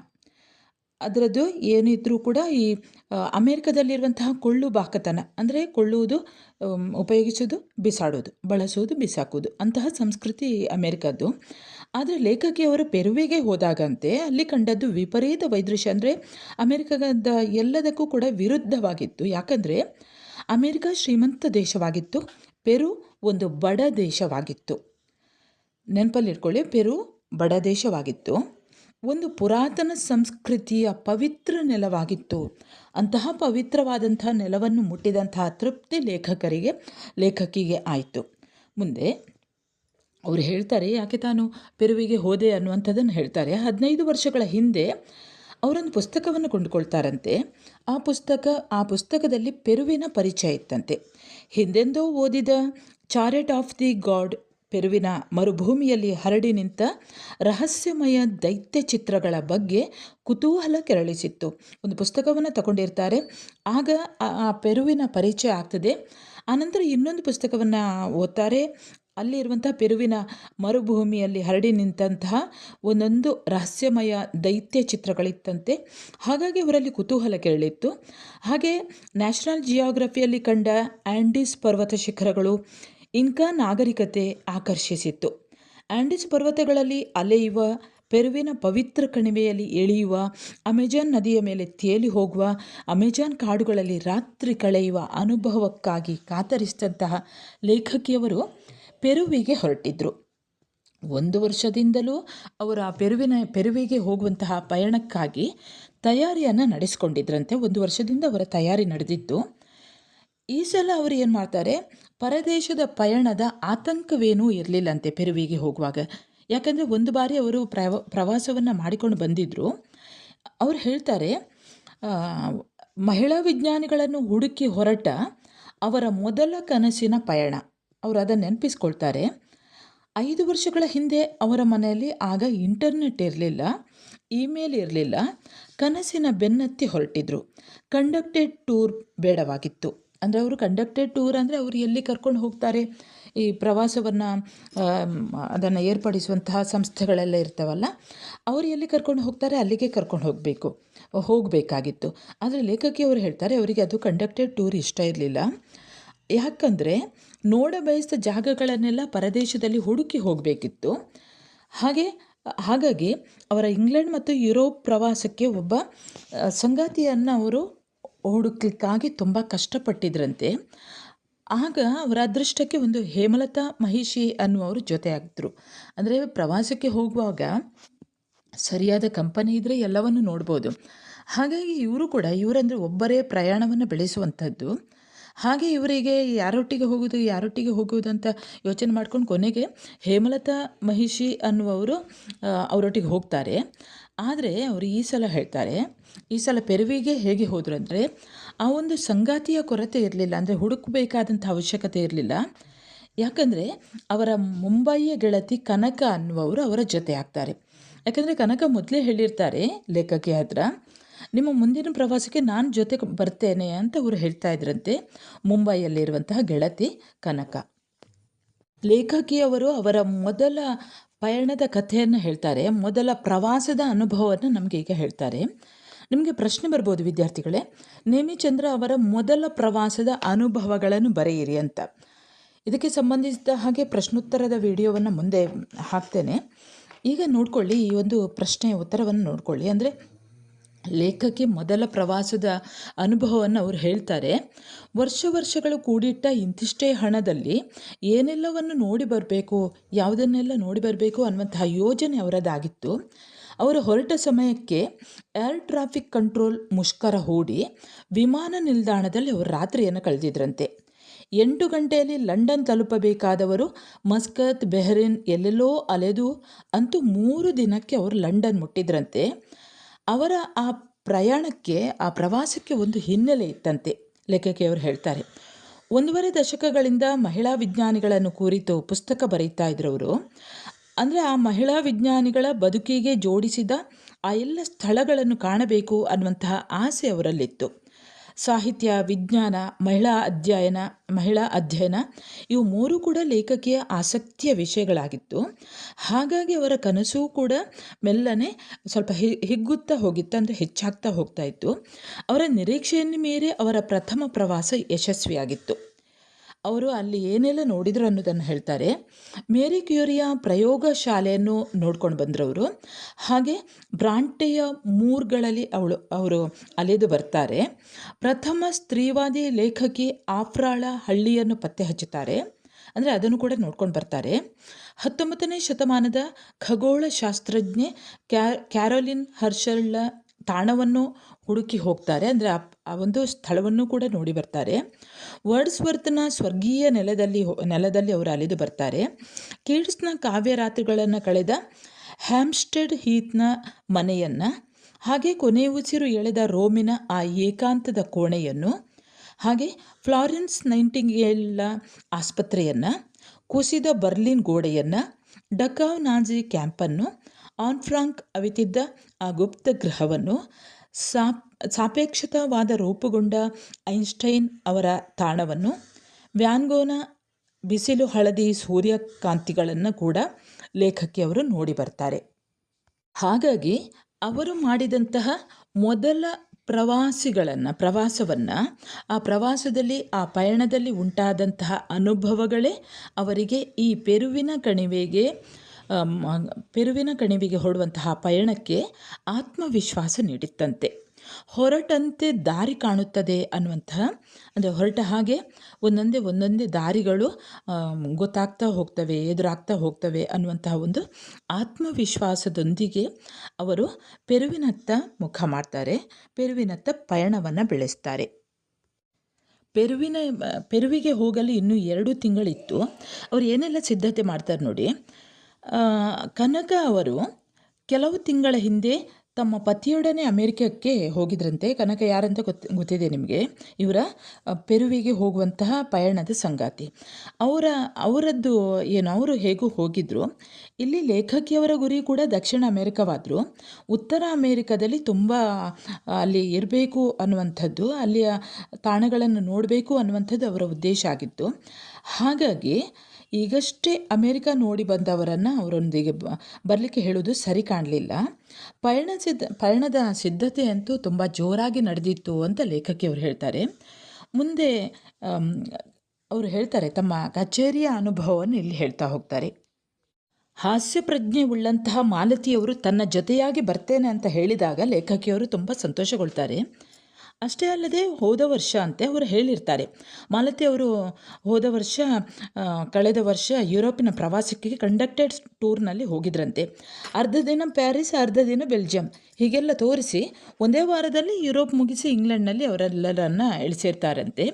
ಅದರದ್ದು ಏನಿದ್ರೂ ಕೂಡ ಈ ಅಮೇರಿಕದಲ್ಲಿರುವಂತಹ ಕೊಳ್ಳು ಬಾಕತನ ಅಂದರೆ ಕೊಳ್ಳುವುದು, ಉಪಯೋಗಿಸೋದು, ಬಿಸಾಡೋದು, ಬಳಸೋದು, ಬಿಸಾಕೋದು ಅಂತಹ ಸಂಸ್ಕೃತಿ ಅಮೇರಿಕದ್ದು. ಆದರೆ ಲೇಖಕಿಯವರು ಪೆರುವಿಗೆ ಹೋದಾಗಂತೆ ಅಲ್ಲಿ ಕಂಡದ್ದು ವಿಪರೀತ ವೈದೃಶ್ಯ. ಅಂದರೆ ಅಮೇರಿಕದ ಎಲ್ಲದಕ್ಕೂ ಕೂಡ ವಿರುದ್ಧವಾಗಿತ್ತು. ಯಾಕಂದರೆ ಅಮೇರಿಕ ಶ್ರೀಮಂತ ದೇಶವಾಗಿತ್ತು, ಪೆರು ಒಂದು ಬಡ ದೇಶವಾಗಿತ್ತು. ನೆನಪಲ್ಲಿಟ್ಕೊಳ್ಳಿ, ಪೆರು ಬಡ ದೇಶವಾಗಿತ್ತು, ಒಂದು ಪುರಾತನ ಸಂಸ್ಕೃತಿಯ ಪವಿತ್ರ ನೆಲವಾಗಿತ್ತು. ಅಂತಹ ಪವಿತ್ರವಾದಂತಹ ನೆಲವನ್ನು ಮುಟ್ಟಿದಂತಹ ತೃಪ್ತಿ ಲೇಖಕಿಗೆ ಆಯಿತು. ಮುಂದೆ ಅವರು ಹೇಳ್ತಾರೆ, ಯಾಕೆ ತಾನು ಪೆರುವಿಗೆ ಹೋದೆ ಅನ್ನುವಂಥದ್ದನ್ನು ಹೇಳ್ತಾರೆ. 15 ವರ್ಷಗಳ ಹಿಂದೆ ಅವರೊಂದು ಪುಸ್ತಕವನ್ನು ಕೊಂಡುಕೊಳ್ತಾರಂತೆ. ಆ ಪುಸ್ತಕದಲ್ಲಿ ಪೆರುವಿನ ಪರಿಚಯ ಇತ್ತಂತೆ. ಹಿಂದೆಂದೋ ಓದಿದ ಚಾರೆಟ್ ಆಫ್ ದಿ ಗಾಡ್, ಪೆರುವಿನ ಮರುಭೂಮಿಯಲ್ಲಿ ಹರಡಿ ನಿಂತ ರಹಸ್ಯಮಯ ದೈತ್ಯ ಚಿತ್ರಗಳ ಬಗ್ಗೆ ಕುತೂಹಲ ಕೆರಳಿಸಿತ್ತು. ಒಂದು ಪುಸ್ತಕವನ್ನು ತಗೊಂಡಿರ್ತಾರೆ, ಆಗ ಆ ಪೆರುವಿನ ಪರಿಚಯ ಆಗ್ತದೆ. ಆನಂತರ ಇನ್ನೊಂದು ಪುಸ್ತಕವನ್ನು ಓದ್ತಾರೆ, ಅಲ್ಲಿ ಇರುವಂತಹ ಪೆರುವಿನ ಮರುಭೂಮಿಯಲ್ಲಿ ಹರಡಿ ನಿಂತಹ ಒಂದೊಂದು ರಹಸ್ಯಮಯ ದೈತ್ಯ ಚಿತ್ರಗಳಿತ್ತಂತೆ. ಹಾಗಾಗಿ ಅವರಲ್ಲಿ ಕುತೂಹಲ ಕೆರಳಿತ್ತು. ಹಾಗೆ ನ್ಯಾಷನಲ್ ಜಿಯೋಗ್ರಫಿಯಲ್ಲಿ ಕಂಡ ಆ್ಯಂಡೀಸ್ ಪರ್ವತ ಶಿಖರಗಳು, ಇನ್ಕಾ ನಾಗರಿಕತೆ ಆಕರ್ಷಿಸಿತ್ತು. ಆ್ಯಂಡೀಸ್ ಪರ್ವತಗಳಲ್ಲಿ ಅಲೆಯುವ, ಪೆರುವಿನ ಪವಿತ್ರ ಕಣಿವೆಯಲ್ಲಿ ಇಳಿಯುವ, ಅಮೆಜಾನ್ ನದಿಯ ಮೇಲೆ ತೇಲಿ ಹೋಗುವ, ಅಮೆಜಾನ್ ಕಾಡುಗಳಲ್ಲಿ ರಾತ್ರಿ ಕಳೆಯುವ ಅನುಭವಕ್ಕಾಗಿ ಕಾತರಿಸಿದಂತಹ ಲೇಖಕಿಯವರು ಪೆರುವಿಗೆ ಹೊರಟಿದ್ರು. 1 ವರ್ಷದಿಂದಲೂ ಅವರು ಆ ಪೆರುವಿಗೆ ಹೋಗುವಂತಹ ಪಯಣಕ್ಕಾಗಿ ತಯಾರಿಯನ್ನು ನಡೆಸ್ಕೊಂಡಿದ್ರಂತೆ. 1 ವರ್ಷದಿಂದ ಅವರ ತಯಾರಿ ನಡೆದಿತ್ತು. ಈ ಸಲ ಅವರು ಏನು ಮಾಡ್ತಾರೆ, ಪರದೇಶದ ಪಯಣದ ಆತಂಕವೇನೂ ಇರಲಿಲ್ಲಂತೆ ಪೆರುವಿಗೆ ಹೋಗುವಾಗ. ಯಾಕಂದರೆ ಒಂದು ಬಾರಿ ಅವರು ಪ್ರವಾಸವನ್ನು ಮಾಡಿಕೊಂಡು ಬಂದಿದ್ದರು. ಅವರು ಹೇಳ್ತಾರೆ, ಮಹಿಳಾ ವಿಜ್ಞಾನಿಗಳನ್ನು ಹುಡುಕಿ ಹೊರಟ ಅವರ ಮೊದಲ ಕನಸಿನ ಪಯಣ. ಅವರು ಅದನ್ನು ನೆನಪಿಸ್ಕೊಳ್ತಾರೆ. 5 ವರ್ಷಗಳ ಹಿಂದೆ ಅವರ ಮನೆಯಲ್ಲಿ ಆಗ ಇಂಟರ್ನೆಟ್ ಇರಲಿಲ್ಲ, ಇಮೇಲ್ ಇರಲಿಲ್ಲ. ಕನಸಿನ ಬೆನ್ನತ್ತಿ ಹೊರಟಿದ್ರು. Conducted tour ಬೇಡವಾಗಿತ್ತು. ಅಂದರೆ ಅವರು ಕಂಡಕ್ಟೆಡ್ ಟೂರ್ ಅಂದರೆ ಅವರು ಎಲ್ಲಿ ಕರ್ಕೊಂಡು ಹೋಗ್ತಾರೆ, ಈ ಪ್ರವಾಸವನ್ನು ಅದನ್ನು ಏರ್ಪಡಿಸುವಂತಹ ಸಂಸ್ಥೆಗಳೆಲ್ಲ ಇರ್ತಾವಲ್ಲ, ಅವರು ಎಲ್ಲಿ ಕರ್ಕೊಂಡು ಹೋಗ್ತಾರೆ ಅಲ್ಲಿಗೆ ಕರ್ಕೊಂಡು ಹೋಗಬೇಕಾಗಿತ್ತು. ಆದರೆ ಲೇಖಕಿಯವರು ಹೇಳ್ತಾರೆ, ಅವರಿಗೆ ಅದು ಕಂಡಕ್ಟೆಡ್ ಟೂರ್ ಇಷ್ಟ ಇರಲಿಲ್ಲ. ಯಾಕಂದರೆ ನೋಡಬಯಸಿದ ಜಾಗಗಳನ್ನೆಲ್ಲ ಪರದೇಶದಲ್ಲಿ ಹುಡುಕಿ ಹೋಗಬೇಕಿತ್ತು. ಹಾಗಾಗಿ ಅವರ ಇಂಗ್ಲೆಂಡ್ ಮತ್ತು ಯುರೋಪ್ ಪ್ರವಾಸಕ್ಕೆ ಒಬ್ಬ ಸಂಗಾತಿಯನ್ನು ಅವರು ಹುಡುಕ್ಲಿಕ್ಕಾಗಿ ತುಂಬ ಕಷ್ಟಪಟ್ಟಿದ್ರಂತೆ. ಆಗ ಅವರ ಅದೃಷ್ಟಕ್ಕೆ ಒಂದು ಹೇಮಲತಾ ಮಹಿಷಿ ಅನ್ನುವರು ಜೊತೆಯಾಗಿದ್ದರು. ಅಂದರೆ ಪ್ರವಾಸಕ್ಕೆ ಹೋಗುವಾಗ ಸರಿಯಾದ ಕಂಪನಿ ಇದ್ದರೆ ಎಲ್ಲವನ್ನು ನೋಡ್ಬೋದು. ಹಾಗಾಗಿ ಇವರಂದರೆ ಒಬ್ಬರೇ ಪ್ರಯಾಣವನ್ನು ಬೆಳೆಸುವಂಥದ್ದು. ಹಾಗೆ ಇವರಿಗೆ ಯಾರೊಟ್ಟಿಗೆ ಹೋಗುವುದು ಅಂತ ಯೋಚನೆ ಮಾಡ್ಕೊಂಡು ಕೊನೆಗೆ ಹೇಮಲತಾ ಮಹಿಷಿ ಅನ್ನುವರು ಅವರೊಟ್ಟಿಗೆ ಹೋಗ್ತಾರೆ. ಆದರೆ ಅವರು ಈ ಸಲ ಹೇಳ್ತಾರೆ, ಈ ಸಲ ಪೆರುವಿಗೆ ಹೇಗೆ ಹೋದರು ಅಂದರೆ, ಆ ಒಂದು ಸಂಗಾತಿಯ ಕೊರತೆ ಇರಲಿಲ್ಲ, ಅಂದರೆ ಹುಡುಕಬೇಕಾದಂಥ ಅವಶ್ಯಕತೆ ಇರಲಿಲ್ಲ. ಯಾಕಂದರೆ ಅವರ ಮುಂಬಯಿಯ ಗೆಳತಿ ಕನಕ ಅನ್ನುವರು ಅವರ ಜೊತೆ ಆಗ್ತಾರೆ. ಯಾಕಂದರೆ ಕನಕ ಮೊದಲೇ ಹೇಳಿರ್ತಾರೆ ಲೇಖಕಿ ಹತ್ರ, ನಿಮ್ಮ ಮುಂದಿನ ಪ್ರವಾಸಕ್ಕೆ ನಾನು ಜೊತೆ ಬರ್ತೇನೆ ಅಂತ ಅವರು ಹೇಳ್ತಾ ಇದ್ರಂತೆ. ಮುಂಬೈಯಲ್ಲಿರುವಂತಹ ಗೆಳತಿ ಕನಕ. ಲೇಖಕಿಯವರು ಅವರ ಮೊದಲ ಪಯಣದ ಕಥೆಯನ್ನು ಹೇಳ್ತಾರೆ, ಮೊದಲ ಪ್ರವಾಸದ ಅನುಭವವನ್ನು ನಮಗೆ ಈಗ ಹೇಳ್ತಾರೆ. ನಿಮಗೆ ಪ್ರಶ್ನೆ ಬರ್ಬೋದು ವಿದ್ಯಾರ್ಥಿಗಳೇ, ನೇಮಿಚಂದ್ರ ಅವರ ಮೊದಲ ಪ್ರವಾಸದ ಅನುಭವಗಳನ್ನು ಬರೆಯಿರಿ ಅಂತ. ಇದಕ್ಕೆ ಸಂಬಂಧಿಸಿದ ಹಾಗೆ ಪ್ರಶ್ನೋತ್ತರದ ವಿಡಿಯೋವನ್ನು ಮುಂದೆ ಹಾಕ್ತೇನೆ. ಈಗ ನೋಡ್ಕೊಳ್ಳಿ, ಈ ಒಂದು ಪ್ರಶ್ನೆಯ ಉತ್ತರವನ್ನು ನೋಡ್ಕೊಳ್ಳಿ. ಅಂದರೆ ಲೇಖಕಿ ಮೊದಲ ಪ್ರವಾಸದ ಅನುಭವವನ್ನು ಅವರು ಹೇಳ್ತಾರೆ. ವರ್ಷಗಳು ಕೂಡಿಟ್ಟ ಇಂತಿಷ್ಟೇ ಹಣದಲ್ಲಿ ಏನೆಲ್ಲವನ್ನು ನೋಡಿ ಬರಬೇಕು, ಯಾವುದನ್ನೆಲ್ಲ ನೋಡಿ ಬರಬೇಕು ಅನ್ನುವಂತಹ ಯೋಜನೆ ಅವರದ್ದಾಗಿತ್ತು. ಅವರು ಹೊರಟ ಸಮಯಕ್ಕೆ ಏರ್ ಟ್ರಾಫಿಕ್ ಕಂಟ್ರೋಲ್ ಮುಷ್ಕರ ಹೂಡಿ ವಿಮಾನ ನಿಲ್ದಾಣದಲ್ಲಿ ಅವರು ರಾತ್ರಿಯನ್ನು ಕಳೆದಿದ್ರಂತೆ. 8 ಗಂಟೆಯಲ್ಲಿ ಲಂಡನ್ ತಲುಪಬೇಕಾದವರು ಮಸ್ಕತ್, ಬೆಹರಿನ್ ಎಲ್ಲೆಲ್ಲೋ ಅಲೆದು ಅಂತೂ 3 ದಿನಕ್ಕೆ ಅವರು ಲಂಡನ್ ಮುಟ್ಟಿದ್ರಂತೆ. ಅವರ ಆ ಪ್ರವಾಸಕ್ಕೆ ಒಂದು ಹಿನ್ನೆಲೆ ಇತ್ತಂತೆ. ಲೇಖಕಿಯವರು ಹೇಳ್ತಾರೆ, 1.5 ದಶಕಗಳಿಂದ ಮಹಿಳಾ ವಿಜ್ಞಾನಿಗಳನ್ನು ಕುರಿತು ಪುಸ್ತಕ ಬರೀತಾ ಇದ್ರು ಅವರು. ಅಂದರೆ ಆ ಮಹಿಳಾ ವಿಜ್ಞಾನಿಗಳ ಬದುಕಿಗೆ ಜೋಡಿಸಿದ ಆ ಎಲ್ಲ ಸ್ಥಳಗಳನ್ನು ಕಾಣಬೇಕು ಅನ್ನುವಂತಹ ಆಸೆ ಅವರಲ್ಲಿತ್ತು. ಸಾಹಿತ್ಯ, ವಿಜ್ಞಾನ, ಮಹಿಳಾ ಅಧ್ಯಯನ ಇವು ಮೂರೂ ಕೂಡ ಲೇಖಕಿಯ ಆಸಕ್ತಿಯ ವಿಷಯಗಳಾಗಿತ್ತು. ಹಾಗಾಗಿ ಅವರ ಕನಸು ಕೂಡ ಮೆಲ್ಲನೆ ಸ್ವಲ್ಪ ಹಿಗ್ಗುತ್ತಾ ಹೋಗಿತ್ತು, ಅಂದರೆ ಹೆಚ್ಚಾಗ್ತಾ ಹೋಗ್ತಾ ಇತ್ತು. ಅವರ ನಿರೀಕ್ಷೆಯನ್ನು ಮೀರಿ ಅವರ ಪ್ರಥಮ ಪ್ರವಾಸ ಯಶಸ್ವಿಯಾಗಿತ್ತು. ಅವರು ಅಲ್ಲಿ ಏನೆಲ್ಲ ನೋಡಿದರು ಅನ್ನೋದನ್ನು ಹೇಳ್ತಾರೆ. ಮೇರಿ ಕ್ಯೂರಿಯ ಪ್ರಯೋಗ ಶಾಲೆಯನ್ನು ನೋಡ್ಕೊಂಡು ಬಂದ್ರವರು. ಹಾಗೆ ಬ್ರಾಂಟೆಯ ಮೂರ್ಗಳಲ್ಲಿ ಅವರು ಅಲೆದು ಬರ್ತಾರೆ. ಪ್ರಥಮ ಸ್ತ್ರೀವಾದಿ ಲೇಖಕಿ ಆಫ್ರಾಳ ಹಳ್ಳಿಯನ್ನು ಪತ್ತೆ ಹಚ್ಚುತ್ತಾರೆ, ಅಂದರೆ ಅದನ್ನು ಕೂಡ ನೋಡ್ಕೊಂಡು ಬರ್ತಾರೆ. 19ನೇ ಶತಮಾನದ ಖಗೋಳಶಾಸ್ತ್ರಜ್ಞೆ ಕ್ಯಾರೋಲಿನ್ ಹರ್ಷಲ್ಳ ತಾಣವನ್ನು ಹುಡುಕಿ ಹೋಗ್ತಾರೆ, ಅಂದರೆ ಆ ಒಂದು ಸ್ಥಳವನ್ನು ಕೂಡ ನೋಡಿ ಬರ್ತಾರೆ. ವರ್ಡ್ಸ್ವರ್ತನ ಸ್ವರ್ಗೀಯ ನೆಲದಲ್ಲಿ ಅವರು ಅಲೆದು ಬರ್ತಾರೆ. ಕೀಟ್ಸ್ನ ಕಾವ್ಯರಾತ್ರಿಗಳನ್ನು ಕಳೆದ ಹ್ಯಾಂಪ್ಸ್ಟೆಡ್ ಹೀತ್ನ ಮನೆಯನ್ನು, ಹಾಗೆ ಕೊನೆ ಉಸಿರು ಎಳೆದ ರೋಮಿನ ಆ ಏಕಾಂತದ ಕೋಣೆಯನ್ನು, ಹಾಗೆ ಫ್ಲಾರೆನ್ಸ್ ನೈಟಿಂಗೇಲ್ಳ ಆಸ್ಪತ್ರೆಯನ್ನು, ಕುಸಿದ ಬರ್ಲಿನ್ ಗೋಡೆಯನ್ನು, ಡಕಾವ್ ನಾಜಿ ಕ್ಯಾಂಪನ್ನು, ಆನ್ ಫ್ರಾಂಕ್ ಅವಿತಿದ್ದ ಆ ಗುಪ್ತ ಗೃಹವನ್ನು, ಸಾಪೇಕ್ಷತಾವಾದ ರೂಪುಗೊಂಡ ಐನ್ಸ್ಟೈನ್ ಅವರ ತಾಣವನ್ನು, ವ್ಯಾನ್ಗೋನ ಬಿಸಿಲು ಹಳದಿ ಸೂರ್ಯಕಾಂತಿಗಳನ್ನು ಕೂಡ ಲೇಖಕಿಯವರು ನೋಡಿ ಬರ್ತಾರೆ. ಹಾಗಾಗಿ ಅವರು ಮಾಡಿದಂತಹ ಮೊದಲ ಪ್ರವಾಸವನ್ನು, ಆ ಪ್ರವಾಸದಲ್ಲಿ, ಆ ಪಯಣದಲ್ಲಿ ಉಂಟಾದಂತಹ ಅನುಭವಗಳೇ ಅವರಿಗೆ ಈ ಪೆರುವಿನ ಕಣಿವೆಗೆ ಹೊರಡುವಂತಹ ಪಯಣಕ್ಕೆ ಆತ್ಮವಿಶ್ವಾಸ ನೀಡಿತ್ತಂತೆ. ಹೊರಟಂತೆ ದಾರಿ ಕಾಣುತ್ತದೆ ಅನ್ನುವಂತಹ, ಅಂದರೆ ಹೊರಟ ಹಾಗೆ ಒಂದೊಂದೇ ದಾರಿಗಳು ಗೊತ್ತಾಗ್ತಾ ಹೋಗ್ತವೆ, ಎದುರಾಗ್ತಾ ಹೋಗ್ತವೆ ಅನ್ನುವಂತಹ ಒಂದು ಆತ್ಮವಿಶ್ವಾಸದೊಂದಿಗೆ ಅವರು ಪೆರುವಿನತ್ತ ಮುಖ ಮಾಡ್ತಾರೆ, ಪೆರುವಿನತ್ತ ಪಯಣವನ್ನು ಬೆಳೆಸ್ತಾರೆ. ಪೆರುವಿಗೆ ಹೋಗಲು ಇನ್ನೂ 2 ತಿಂಗಳಿತ್ತು. ಅವರು ಏನೆಲ್ಲ ಸಿದ್ಧತೆ ಮಾಡ್ತಾರೆ ನೋಡಿ. ಕನಕ ಅವರು ಕೆಲವು ತಿಂಗಳ ಹಿಂದೆ ತಮ್ಮ ಪತಿಯೊಡನೆ ಅಮೆರಿಕಕ್ಕೆ ಹೋಗಿದ್ರಂತೆ. ಕನಕ ಯಾರಂತ ಗೊತ್ತಿದೆ ನಿಮಗೆ, ಇವರ ಪೆರುವಿಗೆ ಹೋಗುವಂತಹ ಪಯಣದ ಸಂಗಾತಿ. ಅವರದ್ದು ಏನು, ಅವರು ಹೇಗೂ ಹೋಗಿದ್ರು. ಇಲ್ಲಿ ಲೇಖಕಿಯವರ ಗುರಿ ಕೂಡ ದಕ್ಷಿಣ ಅಮೆರಿಕವಾದರೂ ಉತ್ತರ ಅಮೆರಿಕದಲ್ಲಿ ತುಂಬ ಅಲ್ಲಿ ಇರಬೇಕು ಅನ್ನುವಂಥದ್ದು, ಅಲ್ಲಿಯ ತಾಣಗಳನ್ನು ನೋಡಬೇಕು ಅನ್ನುವಂಥದ್ದು ಅವರ ಉದ್ದೇಶ ಆಗಿತ್ತು. ಹಾಗಾಗಿ ಈಗಷ್ಟೇ ಅಮೆರಿಕ ನೋಡಿ ಬಂದವರನ್ನು ಅವರೊಂದಿಗೆ ಬರಲಿಕ್ಕೆ ಹೇಳೋದು ಸರಿ ಕಾಣಲಿಲ್ಲ. ಪಯಣದ ಸಿದ್ಧತೆ ಅಂತೂ ತುಂಬ ಜೋರಾಗಿ ನಡೆದಿತ್ತು ಅಂತ ಲೇಖಕಿಯವರು ಹೇಳ್ತಾರೆ. ಮುಂದೆ ಅವರು ಹೇಳ್ತಾರೆ, ತಮ್ಮ ಕಚೇರಿಯ ಅನುಭವವನ್ನು ಇಲ್ಲಿ ಹೇಳ್ತಾ ಹೋಗ್ತಾರೆ. ಹಾಸ್ಯ ಪ್ರಜ್ಞೆ ಉಳ್ಳಂತಹ ಮಾಲತಿಯವರು ತನ್ನ ಜೊತೆಯಾಗಿ ಬರ್ತೇನೆ ಅಂತ ಹೇಳಿದಾಗ ಲೇಖಕಿಯವರು ತುಂಬ ಸಂತೋಷಗೊಳ್ತಾರೆ. ಅಷ್ಟೇ ಅಲ್ಲದೆ ಹೋದ ವರ್ಷ ಅಂತೆ ಅವರು ಹೇಳಿರ್ತಾರೆ, ಮಾಲತಿ ಅವರು ಕಳೆದ ವರ್ಷ ಯುರೋಪಿನ ಪ್ರವಾಸಕ್ಕೆ ಕಂಡಕ್ಟೆಡ್ ಟೂರ್ನಲ್ಲಿ ಹೋಗಿದ್ರಂತೆ. ಅರ್ಧ ದಿನ ಪ್ಯಾರಿಸ್, ಅರ್ಧ ದಿನ ಬೆಲ್ಜಿಯಂ, ಹೀಗೆಲ್ಲ ತೋರಿಸಿ ಒಂದೇ ವಾರದಲ್ಲಿ ಯುರೋಪ್ ಮುಗಿಸಿ ಇಂಗ್ಲೆಂಡ್ನಲ್ಲಿ ಅವರೆಲ್ಲರನ್ನ ಇಳಿಸಿರ್ತಾರಂತೆ.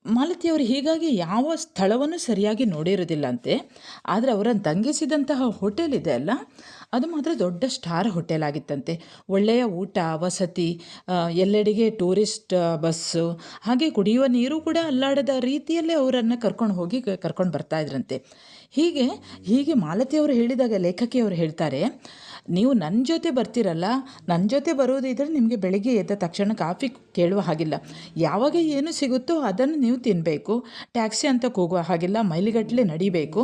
ಮಾಲತಿಯವರು ಹೀಗಾಗಿ ಯಾವ ಸ್ಥಳವನ್ನು ಸರಿಯಾಗಿ ನೋಡಿರೋದಿಲ್ಲ ಅಂತೆ. ಆದರೆ ಅವರನ್ನು ತಂಗಿಸಿದಂತಹ ಹೋಟೆಲ್ ಇದೆ ಅಲ್ಲ, ಅದು ಮಾತ್ರ ದೊಡ್ಡ ಸ್ಟಾರ್ ಹೋಟೆಲ್ ಆಗಿತ್ತಂತೆ. ಒಳ್ಳೆಯ ಊಟ, ವಸತಿ, ಎಲ್ಲೆಡೆಗೆ ಟೂರಿಸ್ಟ್ ಬಸ್ಸು, ಹಾಗೆ ಕುಡಿಯುವ ನೀರು ಕೂಡ ಅಲ್ಲಾಡದ ರೀತಿಯಲ್ಲೇ ಅವರನ್ನು ಕರ್ಕೊಂಡು ಬರ್ತಾ ಇದ್ರಂತೆ. ಹೀಗೆ ಮಾಲತಿಯವರು ಹೇಳಿದಾಗ ಲೇಖಕಿಯವರು ಹೇಳ್ತಾರೆ, ನೀವು ನನ್ನ ಜೊತೆ ಬರ್ತಿರಲ್ಲ, ನನ್ನ ಜೊತೆ ಬರೋದಿದ್ರೆ ನಿಮಗೆ ಬೆಳಿಗ್ಗೆ ಎದ್ದ ತಕ್ಷಣ ಕಾಫಿ ಕೇಳುವ ಹಾಗಿಲ್ಲ, ಯಾವಾಗ ಏನು ಸಿಗುತ್ತೋ ಅದನ್ನು ನೀವು ತಿನ್ನಬೇಕು, ಟ್ಯಾಕ್ಸಿ ಅಂತ ಹೋಗುವ ಹಾಗಿಲ್ಲ, ಮೈಲಿಗಟ್ಟಲೆ ನಡಿಬೇಕು,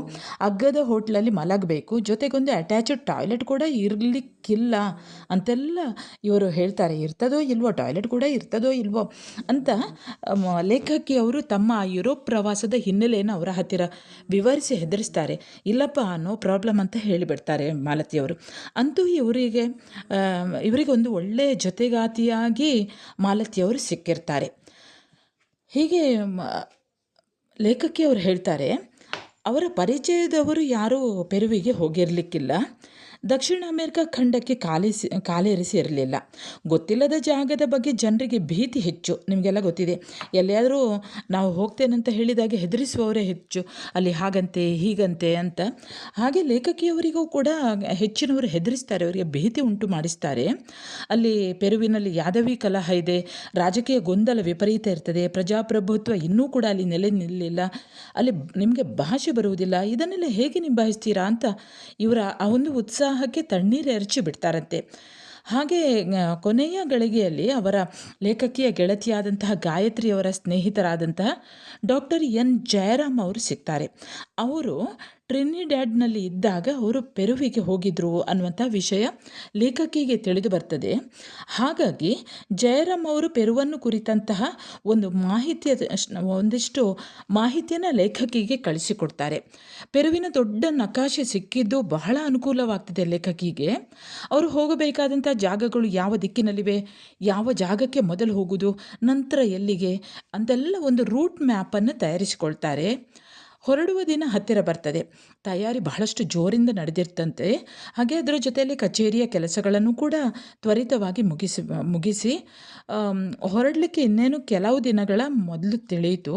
ಅಗ್ಗದ ಹೋಟ್ಲಲ್ಲಿ ಮಲಗಬೇಕು, ಜೊತೆಗೊಂದು ಅಟ್ಯಾಚ್ಡ್ ಟಾಯ್ಲೆಟ್ ಕೂಡ ಇರಲಿಕ್ಕಿಲ್ಲ ಅಂತೆಲ್ಲ ಇವರು ಹೇಳ್ತಾರೆ. ಇರ್ತದೋ ಇಲ್ವೋ, ಟಾಯ್ಲೆಟ್ ಕೂಡ ಇರ್ತದೋ ಇಲ್ವೋ ಅಂತ ಲೇಖಕಿಯವರು ತಮ್ಮ ಯುರೋಪ್ ಪ್ರವಾಸದ ಹಿನ್ನೆಲೆಯನ್ನು ಅವರ ಹತ್ತಿರ ವಿವರಿಸಿ ಹೆದರಿಸ್ತಾರೆ. ಇಲ್ಲಪ್ಪ, ನೋ ಪ್ರಾಬ್ಲಮ್ ಅಂತ ಹೇಳಿಬಿಡ್ತಾರೆ ಮಾಲತಿಯವರು. ಅಂತೂ ಇವರಿಗೆ ಒಂದು ಒಳ್ಳೆಯ ಜೊತೆಗಾತಿಯಾಗಿ ಮಾಲತಿಯವರು ಸಿಕ್ಕಿರ್ತಾರೆ. ಹೀಗೆ ಲೇಖಕಿಯವರು ಹೇಳ್ತಾರೆ, ಅವರ ಪರಿಚಯದವರು ಯಾರೂ ಪೆರುವಿಗೆ ಹೋಗಿರಲಿಕ್ಕಿಲ್ಲ, ದಕ್ಷಿಣ ಅಮೆರಿಕ ಖಂಡಕ್ಕೆ ಕಾಲೇರಿಸಿ ಇರಲಿಲ್ಲ. ಗೊತ್ತಿಲ್ಲದ ಜಾಗದ ಬಗ್ಗೆ ಜನರಿಗೆ ಭೀತಿ ಹೆಚ್ಚು. ನಿಮಗೆಲ್ಲ ಗೊತ್ತಿದೆ, ಎಲ್ಲಿಯಾದರೂ ನಾವು ಹೋಗ್ತೇನೆ ಅಂತ ಹೇಳಿದಾಗ ಹೆದರಿಸುವವರೇ ಹೆಚ್ಚು, ಅಲ್ಲಿ ಹಾಗಂತೆ ಹೀಗಂತೆ ಅಂತ. ಹಾಗೆ ಲೇಖಕಿಯವರಿಗೂ ಕೂಡ ಹೆಚ್ಚಿನವರು ಹೆದರಿಸ್ತಾರೆ, ಅವರಿಗೆ ಭೀತಿ ಉಂಟು ಮಾಡಿಸ್ತಾರೆ. ಅಲ್ಲಿ ಪೆರುವಿನಲ್ಲಿ ಯಾದವಿ ಕಲಹ ಇದೆ, ರಾಜಕೀಯ ಗೊಂದಲ ವಿಪರೀತ ಇರ್ತದೆ, ಪ್ರಜಾಪ್ರಭುತ್ವ ಇನ್ನೂ ಕೂಡ ಅಲ್ಲಿ ನೆಲೆ ನಿಲ್ಲಿಲ್ಲ, ಅಲ್ಲಿ ನಿಮಗೆ ಭಾಷೆ ಬರುವುದಿಲ್ಲ, ಇದನ್ನೆಲ್ಲ ಹೇಗೆ ನಿಭಾಯಿಸ್ತೀರಾ ಅಂತ ಇವರ ಆ ಒಂದು ಉತ್ಸಾಹಕ್ಕೆ ತಣ್ಣೀರು ಎರಚಿ ಬಿಡ್ತಾರಂತೆ. ಹಾಗೆ ಕೊನೆಯ ಗಳಿಗೆಯಲ್ಲಿ ಅವರ ಲೇಖಕಿಯ ಗೆಳತಿಯಾದಂತಹ ಗಾಯತ್ರಿಯವರ ಸ್ನೇಹಿತರಾದಂತಹ ಡಾಕ್ಟರ್ ಎನ್ ಜಯರಾಮ್ ಅವರು ಸಿಗ್ತಾರೆ. ಅವರು ಟ್ರಿನಿಡ್ಯಾಡ್ನಲ್ಲಿ ಇದ್ದಾಗ ಅವರು ಪೆರುವಿಗೆ ಹೋಗಿದ್ರು ಅನ್ನುವಂಥ ವಿಷಯ ಲೇಖಕಿಗೆ ತಿಳಿದು ಬರ್ತದೆ. ಹಾಗಾಗಿ ಜಯರಾಮ್ ಅವರು ಪೆರುವನ್ನು ಕುರಿತಂತಹ ಒಂದಿಷ್ಟು ಮಾಹಿತಿಯನ್ನು ಲೇಖಕಿಗೆ ಕಳಿಸಿಕೊಡ್ತಾರೆ. ಪೆರುವಿನ ದೊಡ್ಡ ನಕಾಶೆ ಸಿಕ್ಕಿದ್ದು ಬಹಳ ಅನುಕೂಲವಾಗ್ತದೆ ಲೇಖಕಿಗೆ. ಅವರು ಹೋಗಬೇಕಾದಂಥ ಜಾಗಗಳು ಯಾವ ದಿಕ್ಕಿನಲ್ಲಿವೆ, ಯಾವ ಜಾಗಕ್ಕೆ ಮೊದಲು ಹೋಗುವುದು, ನಂತರ ಎಲ್ಲಿಗೆ ಅಂತೆಲ್ಲ ಒಂದು ರೂಟ್ ಮ್ಯಾಪನ್ನು ತಯಾರಿಸಿಕೊಳ್ತಾರೆ. ಹೊರಡುವ ದಿನ ಹತ್ತಿರ ಬರ್ತದೆ. ತಯಾರಿ ಬಹಳಷ್ಟು ಜೋರಿಂದ ನಡೆದಿರ್ತಂತೆ. ಹಾಗೆ ಅದರ ಜೊತೆಯಲ್ಲಿ ಕಚೇರಿಯ ಕೆಲಸಗಳನ್ನು ಕೂಡ ತ್ವರಿತವಾಗಿ ಮುಗಿಸಿ ಹೊರಡಲಿಕ್ಕೆ ಇನ್ನೇನು ಕೆಲವು ದಿನಗಳ ಮೊದಲು ತಿಳಿಯಿತು,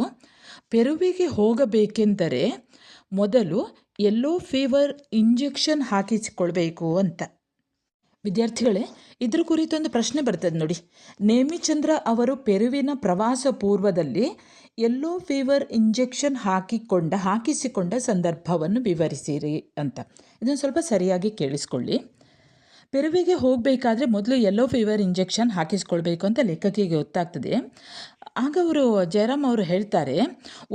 ಪೆರುವಿಗೆ ಹೋಗಬೇಕೆಂದರೆ ಮೊದಲು ಯೆಲ್ಲೋ ಫೀವರ್ ಇಂಜೆಕ್ಷನ್ ಹಾಕಿಸಿಕೊಳ್ಬೇಕು ಅಂತ. ವಿದ್ಯಾರ್ಥಿಗಳೇ, ಇದ್ರ ಕುರಿತೊಂದು ಪ್ರಶ್ನೆ ಬರ್ತದೆ ನೋಡಿ. ನೇಮಿಚಂದ್ರ ಅವರು ಪೆರುವಿನ ಪ್ರವಾಸ ಪೂರ್ವದಲ್ಲಿ ಯೆಲ್ಲೋ ಫೀವರ್ ಇಂಜೆಕ್ಷನ್ ಹಾಕಿಸಿಕೊಂಡ ಸಂದರ್ಭವನ್ನು ವಿವರಿಸಿರಿ ಅಂತ. ಇದನ್ನು ಸ್ವಲ್ಪ ಸರಿಯಾಗಿ ಕೇಳಿಸ್ಕೊಳ್ಳಿ. ಪೆರುವಿಗೆ ಹೋಗಬೇಕಾದ್ರೆ ಮೊದಲು ಯೆಲ್ಲೋ ಫೀವರ್ ಇಂಜೆಕ್ಷನ್ ಹಾಕಿಸ್ಕೊಳ್ಬೇಕು ಅಂತ ಲೇಖಕಿಗೆ ಗೊತ್ತಾಗ್ತದೆ. ಆಗ ಜಯರಾಮ್ ಅವರು ಹೇಳ್ತಾರೆ,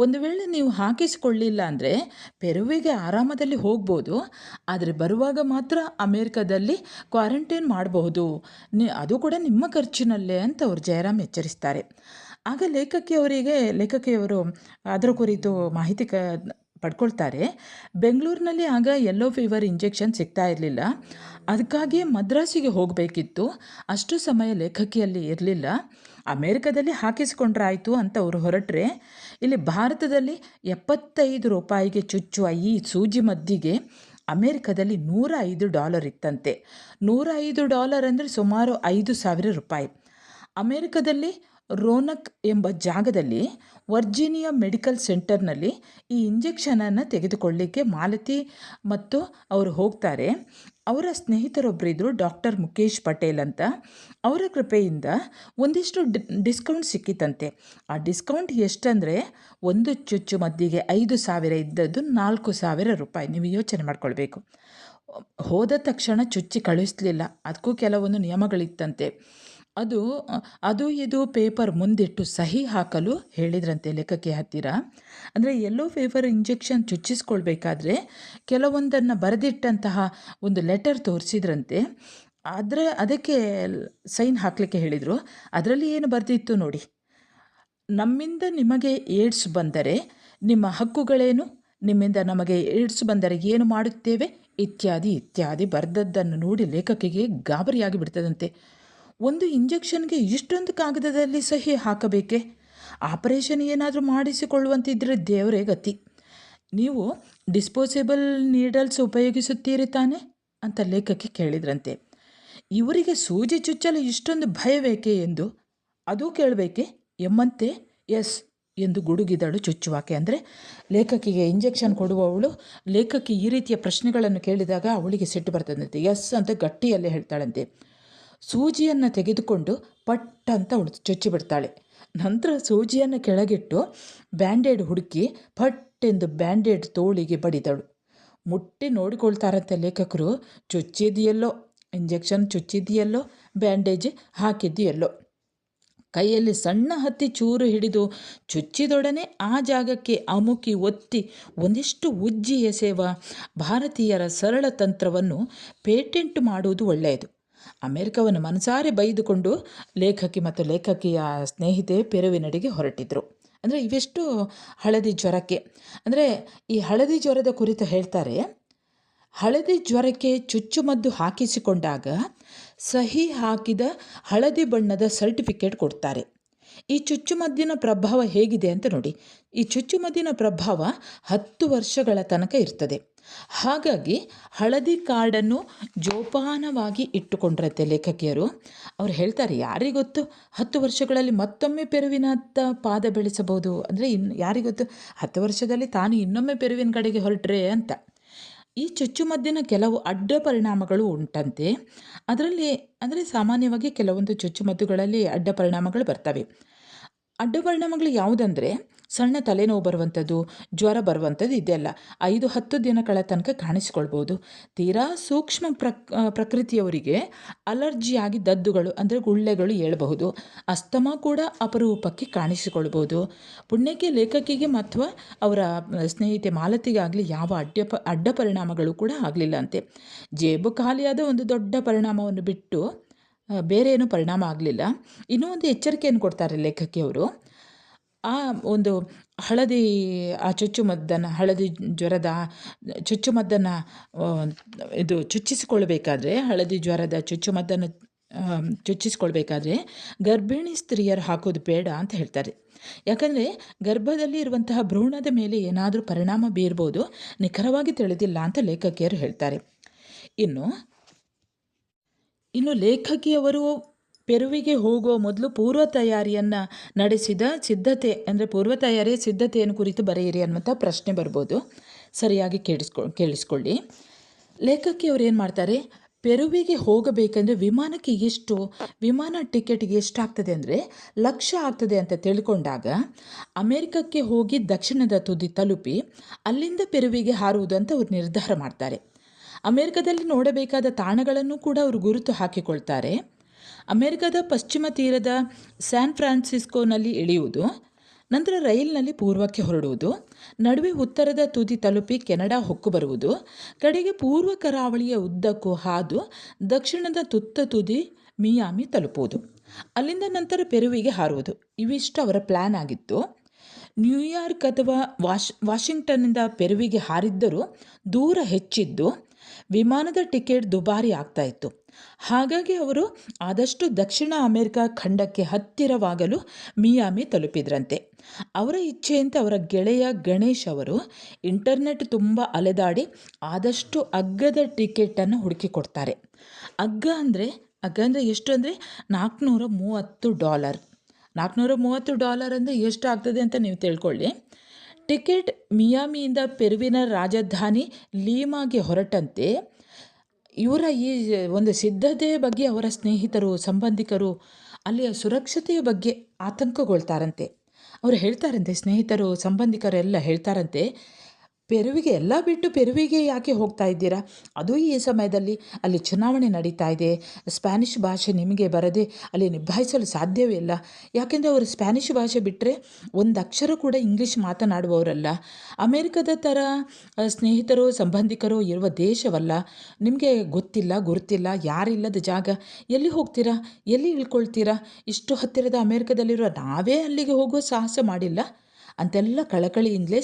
ಒಂದು ವೇಳೆ ನೀವು ಹಾಕಿಸಿಕೊಳ್ಳಿಲ್ಲ ಅಂದರೆ ಪೆರುವಿಗೆ ಆರಾಮದಲ್ಲಿ ಹೋಗ್ಬೋದು, ಆದರೆ ಬರುವಾಗ ಮಾತ್ರ ಅಮೇರಿಕಾದಲ್ಲಿ ಕ್ವಾರಂಟೈನ್ ಮಾಡಬಹುದು, ಅದು ಕೂಡ ನಿಮ್ಮ ಖರ್ಚಿನಲ್ಲೇ ಅಂತ ಅವರು ಜಯರಾಮ್ ಎಚ್ಚರಿಸ್ತಾರೆ. ಆಗ ಲೇಖಕಿಯವರು ಅದರ ಕುರಿತು ಮಾಹಿತಿ ಪಡ್ಕೊಳ್ತಾರೆ. ಬೆಂಗಳೂರಿನಲ್ಲಿ ಆಗ ಯೆಲ್ಲೋ ಫೀವರ್ ಇಂಜೆಕ್ಷನ್ ಸಿಗ್ತಾ ಇರಲಿಲ್ಲ. ಅದಕ್ಕಾಗಿಯೇ ಮದ್ರಾಸಿಗೆ ಹೋಗಬೇಕಿತ್ತು. ಅಷ್ಟು ಸಮಯ ಲೇಖಕಿಯಲ್ಲಿ ಇರಲಿಲ್ಲ. ಅಮೇರಿಕಾದಲ್ಲಿ ಹಾಕಿಸಿಕೊಂಡ್ರಾಯಿತು ಅಂತ ಅವರು ಹೊರಟ್ರೆ, ಇಲ್ಲಿ ಭಾರತದಲ್ಲಿ $75 ಚುಚ್ಚುವ ಈ ಸೂಜಿ ಮದ್ದಿಗೆ ಅಮೇರಿಕಾದಲ್ಲಿ $105 ಇತ್ತಂತೆ. $105 ಅಂದರೆ ಸುಮಾರು $5,000. ಅಮೇರಿಕಾದಲ್ಲಿ ರೋನಕ್ ಎಂಬ ಜಾಗದಲ್ಲಿ ವರ್ಜೀನಿಯಾ ಮೆಡಿಕಲ್ ಸೆಂಟರ್ನಲ್ಲಿ ಈ ಇಂಜೆಕ್ಷನನ್ನು ತೆಗೆದುಕೊಳ್ಳಿಕ್ಕೆ ಮಾಲತಿ ಮತ್ತು ಅವರು ಹೋಗ್ತಾರೆ. ಅವರ ಸ್ನೇಹಿತರೊಬ್ಬರಿದ್ದರು, ಡಾಕ್ಟರ್ ಮುಕೇಶ್ ಪಟೇಲ್ ಅಂತ. ಅವರ ಕೃಪೆಯಿಂದ ಒಂದಿಷ್ಟು ಡಿಸ್ಕೌಂಟ್ ಸಿಕ್ಕಿತಂತೆ. ಆ ಡಿಸ್ಕೌಂಟ್ ಎಷ್ಟಂದರೆ, ಒಂದು ಚುಚ್ಚು ಮದ್ದಿಗೆ $5,000 ಇದ್ದದ್ದು $4,000. ನೀವು ಯೋಚನೆ ಮಾಡ್ಕೊಳ್ಬೇಕು. ಹೋದ ತಕ್ಷಣ ಚುಚ್ಚಿ ಕಳಿಸ್ಲಿಲ್ಲ, ಅದಕ್ಕೂ ಕೆಲವೊಂದು ನಿಯಮಗಳಿತ್ತಂತೆ. ಇದು ಪೇಪರ್ ಮುಂದಿಟ್ಟು ಸಹಿ ಹಾಕಲು ಹೇಳಿದ್ರಂತೆ ಲೇಖಕಿ ಹತ್ತಿರ. ಅಂದರೆ ಯೆಲ್ಲೋ ಫೀವರ್ ಇಂಜೆಕ್ಷನ್ ಚುಚ್ಚಿಸ್ಕೊಳ್ಬೇಕಾದ್ರೆ ಕೆಲವೊಂದನ್ನು ಬರೆದಿಟ್ಟಂತಹ ಒಂದು ಲೆಟರ್ ತೋರಿಸಿದ್ರಂತೆ. ಅದಕ್ಕೆ ಸೈನ್ ಹಾಕಲಿಕ್ಕೆ ಹೇಳಿದರು. ಅದರಲ್ಲಿ ಏನು ಬರೆದಿತ್ತು ನೋಡಿ, ನಮ್ಮಿಂದ ನಿಮಗೆ ಏಡ್ಸ್ ಬಂದರೆ ನಿಮ್ಮ ಹಕ್ಕುಗಳೇನು, ನಿಮ್ಮಿಂದ ನಮಗೆ ಏಡ್ಸ್ ಬಂದರೆ ಏನು ಮಾಡುತ್ತೇವೆ, ಇತ್ಯಾದಿ ಇತ್ಯಾದಿ ಬರೆದದ್ದನ್ನು ನೋಡಿ ಲೇಖಕಿಗೆ ಗಾಬರಿಯಾಗಿ ಬಿಡ್ತದಂತೆ. ಒಂದು ಇಂಜೆಕ್ಷನ್ಗೆ ಇಷ್ಟೊಂದು ಕಾಗದದಲ್ಲಿ ಸಹಿ ಹಾಕಬೇಕೆ? ಆಪರೇಷನ್ ಏನಾದರೂ ಮಾಡಿಸಿಕೊಳ್ಳುವಂತಿದ್ದರೆ ದೇವರೇ ಗತಿ. ನೀವು ಡಿಸ್ಪೋಸೇಬಲ್ ನೀಡಲ್ಸ್ ಉಪಯೋಗಿಸುತ್ತೀರಿ ತಾನೆ ಅಂತ ಲೇಖಕಿ ಕೇಳಿದ್ರಂತೆ. ಇವರಿಗೆ ಸೂಜಿ ಚುಚ್ಚಲು ಇಷ್ಟೊಂದು ಭಯಬೇಕೆ ಎಂದು ಅದೂ ಕೇಳಬೇಕೆ ಎಂಬಂತೆ ಎಸ್ ಎಂದು ಗುಡುಗಿದಳು ಚುಚ್ಚುವಾಕೆ. ಅಂದರೆ ಲೇಖಕಿಗೆ ಇಂಜೆಕ್ಷನ್ ಕೊಡುವವಳು ಲೇಖಕಿ ಈ ರೀತಿಯ ಪ್ರಶ್ನೆಗಳನ್ನು ಕೇಳಿದಾಗ ಅವಳಿಗೆ ಸಿಟ್ಟು ಬರ್ತದಂತೆ. ಎಸ್ ಅಂತ ಗಟ್ಟಿಯಲ್ಲೇ ಹೇಳ್ತಾಳಂತೆ. ಸೂಜಿಯನ್ನು ತೆಗೆದುಕೊಂಡು ಪಟ್ ಅಂತ ಅವಳು ಚುಚ್ಚಿಬಿಡ್ತಾಳೆ. ನಂತರ ಸೂಜಿಯನ್ನು ಕೆಳಗಿಟ್ಟು ಬ್ಯಾಂಡೇಡ್ ಹುಡುಕಿ ಪಟ್ ಎಂದು ಬ್ಯಾಂಡೇಡ್ ತೋಳಿಗೆ ಬಡಿದಳು. ಮುಟ್ಟಿ ನೋಡಿಕೊಳ್ತಾರಂತೆ ಲೇಖಕರು. ಚುಚ್ಚಿದೆಯಲ್ಲೋ, ಇಂಜೆಕ್ಷನ್ ಚುಚ್ಚಿದೆಯಲ್ಲೋ, ಬ್ಯಾಂಡೇಜ್ ಹಾಕಿದೆಯಲ್ಲೋ. ಕೈಯಲ್ಲಿ ಸಣ್ಣ ಹತ್ತಿ ಚೂರು ಹಿಡಿದು ಚುಚ್ಚಿದೊಡನೆ ಆ ಜಾಗಕ್ಕೆ ಅಮುಕಿ ಒತ್ತಿ ಒಂದಿಷ್ಟು ಉಜ್ಜಿ ಎಸೆಯುವ ಭಾರತೀಯರ ಸರಳ ತಂತ್ರವನ್ನು ಪೇಟೆಂಟ್ ಮಾಡುವುದು ಒಳ್ಳೆಯದು. ಅಮೆರಿಕವನ್ನು ಮನಸಾರೆ ಬೈದುಕೊಂಡು ಲೇಖಕಿ ಮತ್ತು ಲೇಖಕಿಯ ಸ್ನೇಹಿತೆ ಪೆರುವಿನಡೆಗೆ ಹೊರಟಿದ್ರು. ಅಂದರೆ ಇವೆಷ್ಟು ಹಳದಿ ಜ್ವರಕ್ಕೆ. ಅಂದರೆ ಈ ಹಳದಿ ಜ್ವರದ ಕುರಿತು ಹೇಳ್ತಾರೆ, ಹಳದಿ ಜ್ವರಕ್ಕೆ ಚುಚ್ಚುಮದ್ದು ಹಾಕಿಸಿಕೊಂಡಾಗ ಸಹಿ ಹಾಕಿದ ಹಳದಿ ಬಣ್ಣದ ಸರ್ಟಿಫಿಕೇಟ್ ಕೊಡ್ತಾರೆ. ಈ ಚುಚ್ಚುಮದ್ದಿನ ಪ್ರಭಾವ ಹೇಗಿದೆ ಅಂತ ನೋಡಿ. ಈ ಚುಚ್ಚುಮದ್ದಿನ ಪ್ರಭಾವ 10 ವರ್ಷಗಳ ತನಕ ಇರ್ತದೆ. ಹಾಗಾಗಿ ಹಳದಿ ಕಾರ್ಡನ್ನು ಜೋಪಾನವಾಗಿ ಇಟ್ಟುಕೊಂಡ್ರತ್ತೆ ಲೇಖಕಿಯರು. ಅವ್ರು ಹೇಳ್ತಾರೆ, ಯಾರಿಗೊತ್ತು 10 ವರ್ಷಗಳಲ್ಲಿ ಮತ್ತೊಮ್ಮೆ ಪೆರುವಿನತ್ತ ಪಾದ ಬೆಳೆಸಬಹುದು, ಅಂದರೆ ಯಾರಿಗೊತ್ತು 10 ವರ್ಷದಲ್ಲಿ ತಾನು ಇನ್ನೊಮ್ಮೆ ಪೆರುವಿನ ಕಡೆಗೆ ಹೊರಟ್ರೆ ಅಂತ. ಈ ಚುಚ್ಚುಮದ್ದಿನ ಕೆಲವು ಅಡ್ಡ ಪರಿಣಾಮಗಳು ಉಂಟಂತೆ. ಅಂದರೆ ಸಾಮಾನ್ಯವಾಗಿ ಕೆಲವೊಂದು ಚುಚ್ಚುಮದ್ದುಗಳಲ್ಲಿ ಅಡ್ಡ ಪರಿಣಾಮಗಳು ಬರ್ತವೆ. ಅಡ್ಡ ಪರಿಣಾಮಗಳು ಯಾವುದಂದರೆ, ಸಣ್ಣ ತಲೆನೋವು ಬರುವಂಥದ್ದು, ಜ್ವರ ಬರುವಂಥದ್ದು ಇದೆಲ್ಲ 5-10 ದಿನಗಳ ತನಕ ಕಾಣಿಸಿಕೊಳ್ಬೋದು. ತೀರಾ ಸೂಕ್ಷ್ಮ ಪ್ರಕೃತಿಯವರಿಗೆ ಅಲರ್ಜಿಯಾಗಿ ದದ್ದುಗಳು ಅಂದರೆ ಗುಳ್ಳೆಗಳು ಏಳಬಹುದು. ಅಸ್ತಮಾ ಕೂಡ ಅಪರೂಪಕ್ಕೆ ಕಾಣಿಸಿಕೊಳ್ಬೋದು. ಪುಣ್ಯಕ್ಕೆ ಲೇಖಕಿಗೆ ಅಥವಾ ಅವರ ಸ್ನೇಹಿತೆ ಮಾಲತಿಗಾಗಲಿ ಯಾವ ಅಡ್ಡ ಪರಿಣಾಮಗಳು ಕೂಡ ಆಗಲಿಲ್ಲ ಅಂತೆ. ಜೇಬು ಖಾಲಿಯಾದ ಒಂದು ದೊಡ್ಡ ಪರಿಣಾಮವನ್ನು ಬಿಟ್ಟು ಬೇರೆ ಏನೂ ಪರಿಣಾಮ ಆಗಲಿಲ್ಲ. ಇನ್ನೂ ಒಂದು ಎಚ್ಚರಿಕೆಯನ್ನು ಕೊಡ್ತಾರೆ ಲೇಖಕಿಯವರು. ಆ ಒಂದು ಹಳದಿ ಜ್ವರದ ಚುಚ್ಚುಮದ್ದನ್ನು ಚುಚ್ಚಿಸಿಕೊಳ್ಬೇಕಾದ್ರೆ ಹಳದಿ ಜ್ವರದ ಚುಚ್ಚುಮದ್ದನ್ನು ಚುಚ್ಚಿಸಿಕೊಳ್ಬೇಕಾದ್ರೆ ಗರ್ಭಿಣಿ ಸ್ತ್ರೀಯರು ಹಾಕೋದು ಬೇಡ ಅಂತ ಹೇಳ್ತಾರೆ. ಯಾಕಂದರೆ ಗರ್ಭದಲ್ಲಿ ಇರುವಂತಹ ಭ್ರೂಣದ ಮೇಲೆ ಏನಾದರೂ ಪರಿಣಾಮ ಬೀರ್ಬೋದು, ನಿಖರವಾಗಿ ತಿಳಿದಿಲ್ಲ ಅಂತ ಲೇಖಕಿಯರು ಹೇಳ್ತಾರೆ. ಇನ್ನು ಲೇಖಕಿಯವರು ಪೆರುವಿಗೆ ಹೋಗುವ ಮೊದಲು ಪೂರ್ವ ತಯಾರಿಯನ್ನು ನಡೆಸಿದ ಪೂರ್ವ ತಯಾರಿಯ ಸಿದ್ಧತೆಯನ್ನು ಕುರಿತು ಬರೆಯಿರಿ ಅನ್ನುವಂಥ ಪ್ರಶ್ನೆ ಬರ್ಬೋದು. ಸರಿಯಾಗಿ ಕೇಳಿಸ್ಕೊಳ್ಳಿ. ಲೇಖಕಿಯವರು ಏನು ಮಾಡ್ತಾರೆ, ಪೆರುವಿಗೆ ಹೋಗಬೇಕಂದ್ರೆ ವಿಮಾನ ಟಿಕೆಟ್ಗೆ ಎಷ್ಟಾಗ್ತದೆ ಅಂದರೆ 1,00,000 ಆಗ್ತದೆ ಅಂತ ತಿಳ್ಕೊಂಡಾಗ ಅಮೆರಿಕಕ್ಕೆ ಹೋಗಿ ದಕ್ಷಿಣದ ತುದಿ ತಲುಪಿ ಅಲ್ಲಿಂದ ಪೆರುವಿಗೆ ಹಾರುವುದು ಅಂತ ಅವರು ನಿರ್ಧಾರ ಮಾಡ್ತಾರೆ. ಅಮೆರಿಕದಲ್ಲಿ ನೋಡಬೇಕಾದ ತಾಣಗಳನ್ನು ಕೂಡ ಅವರು ಗುರುತು ಹಾಕಿಕೊಳ್ತಾರೆ. ಅಮೆರಿಕದ ಪಶ್ಚಿಮ ತೀರದ ಸ್ಯಾನ್ ಫ್ರಾನ್ಸಿಸ್ಕೋನಲ್ಲಿ ಇಳಿಯುವುದು, ನಂತರ ರೈಲಿನಲ್ಲಿ ಪೂರ್ವಕ್ಕೆ ಹೊರಡುವುದು, ನಡುವೆ ಉತ್ತರದ ತುದಿ ತಲುಪಿ ಕೆನಡಾ ಹೊಕ್ಕು ಬರುವುದು, ಕಡೆಗೆ ಪೂರ್ವ ಕರಾವಳಿಯ ಉದ್ದಕ್ಕೂ ಹಾದು ದಕ್ಷಿಣದ ತುತ್ತ ತುದಿ ಮಿಯಾಮಿ ತಲುಪುವುದು, ಅಲ್ಲಿಂದ ನಂತರ ಪೆರುವಿಗೆ ಹಾರುವುದು. ಇವಿಷ್ಟು ಅವರ ಪ್ಲ್ಯಾನ್ ಆಗಿತ್ತು. ನ್ಯೂಯಾರ್ಕ್ ಅಥವಾ ವಾಷಿಂಗ್ಟನ್ನಿಂದ ಪೆರುವಿಗೆ ಹಾರಿದ್ದರೂ ದೂರ ಹೆಚ್ಚಿದ್ದು ವಿಮಾನದ ಟಿಕೆಟ್ ದುಬಾರಿ ಆಗ್ತಾ ಇತ್ತು. ಹಾಗಾಗಿ ಅವರು ಆದಷ್ಟು ದಕ್ಷಿಣ ಅಮೆರಿಕ ಖಂಡಕ್ಕೆ ಹತ್ತಿರವಾಗಲು ಮಿಯಾಮಿ ತಲುಪಿದ್ರಂತೆ. ಅವರ ಇಚ್ಛೆಯಂತೆ ಅವರ ಗೆಳೆಯ ಗಣೇಶ್ ಅವರು ಇಂಟರ್ನೆಟ್ ತುಂಬ ಅಲೆದಾಡಿ ಆದಷ್ಟು ಅಗ್ಗದ ಟಿಕೆಟನ್ನು ಹುಡುಕಿಕೊಡ್ತಾರೆ. ಅಗ್ಗ ಅಂದರೆ ಎಷ್ಟು ಅಂದರೆ $430. $430 ಅಂದರೆ ಎಷ್ಟು ಆಗ್ತದೆ ಅಂತ ನೀವು ತಿಳ್ಕೊಳ್ಳಿ. ಟಿಕೆಟ್ ಮಿಯಾಮಿಯಿಂದ ಪೆರುವಿನ ರಾಜಧಾನಿ ಲೀಮಾಗೆ ಹೊರಟಂತೆ ಇವರ ಈ ಒಂದು ಸಿದ್ಧತೆಯ ಬಗ್ಗೆ ಅವರ ಸ್ನೇಹಿತರು, ಸಂಬಂಧಿಕರು ಅಲ್ಲಿಯ ಸುರಕ್ಷತೆಯ ಬಗ್ಗೆ ಆತಂಕಗೊಳ್ತಾರಂತೆ. ಅವರು ಹೇಳ್ತಾರಂತೆ, ಸ್ನೇಹಿತರು, ಸಂಬಂಧಿಕರೆಲ್ಲ ಹೇಳ್ತಾರಂತೆ, ಪೆರುವಿಗೆ ಎಲ್ಲ ಬಿಟ್ಟು ಪೆರುವಿಗೆ ಯಾಕೆ ಹೋಗ್ತಾ ಇದ್ದೀರಾ? ಅದು ಈ ಸಮಯದಲ್ಲಿ ಅಲ್ಲಿ ಚುನಾವಣೆ ನಡೀತಾ ಇದೆ. ಸ್ಪ್ಯಾನಿಷ್ ಭಾಷೆ ನಿಮಗೆ ಬರದೆ ಅಲ್ಲಿ ನಿಭಾಯಿಸಲು ಸಾಧ್ಯವೇ ಇಲ್ಲ. ಯಾಕೆಂದರೆ ಅವರು ಸ್ಪ್ಯಾನಿಷ್ ಭಾಷೆ ಬಿಟ್ಟರೆ ಒಂದು ಅಕ್ಷರ ಕೂಡ ಇಂಗ್ಲೀಷ್ ಮಾತನಾಡುವವರಲ್ಲ. ಅಮೆರಿಕದ ಥರ ಸ್ನೇಹಿತರು, ಸಂಬಂಧಿಕರು ಇರುವ ದೇಶವಲ್ಲ. ನಿಮಗೆ ಗೊತ್ತಿಲ್ಲ, ಗುರುತಿಲ್ಲ, ಯಾರಿಲ್ಲದ ಜಾಗ. ಎಲ್ಲಿ ಹೋಗ್ತೀರಾ? ಎಲ್ಲಿ ಇಳ್ಕೊಳ್ತೀರಾ? ಇಷ್ಟು ಹತ್ತಿರದ ಅಮೆರಿಕದಲ್ಲಿರುವ ನಾವೇ ಅಲ್ಲಿಗೆ ಹೋಗುವ ಸಾಹಸ ಮಾಡಿಲ್ಲ ಅಂತೆಲ್ಲ ಕಳಕಳಿಯಿಂದಲೇ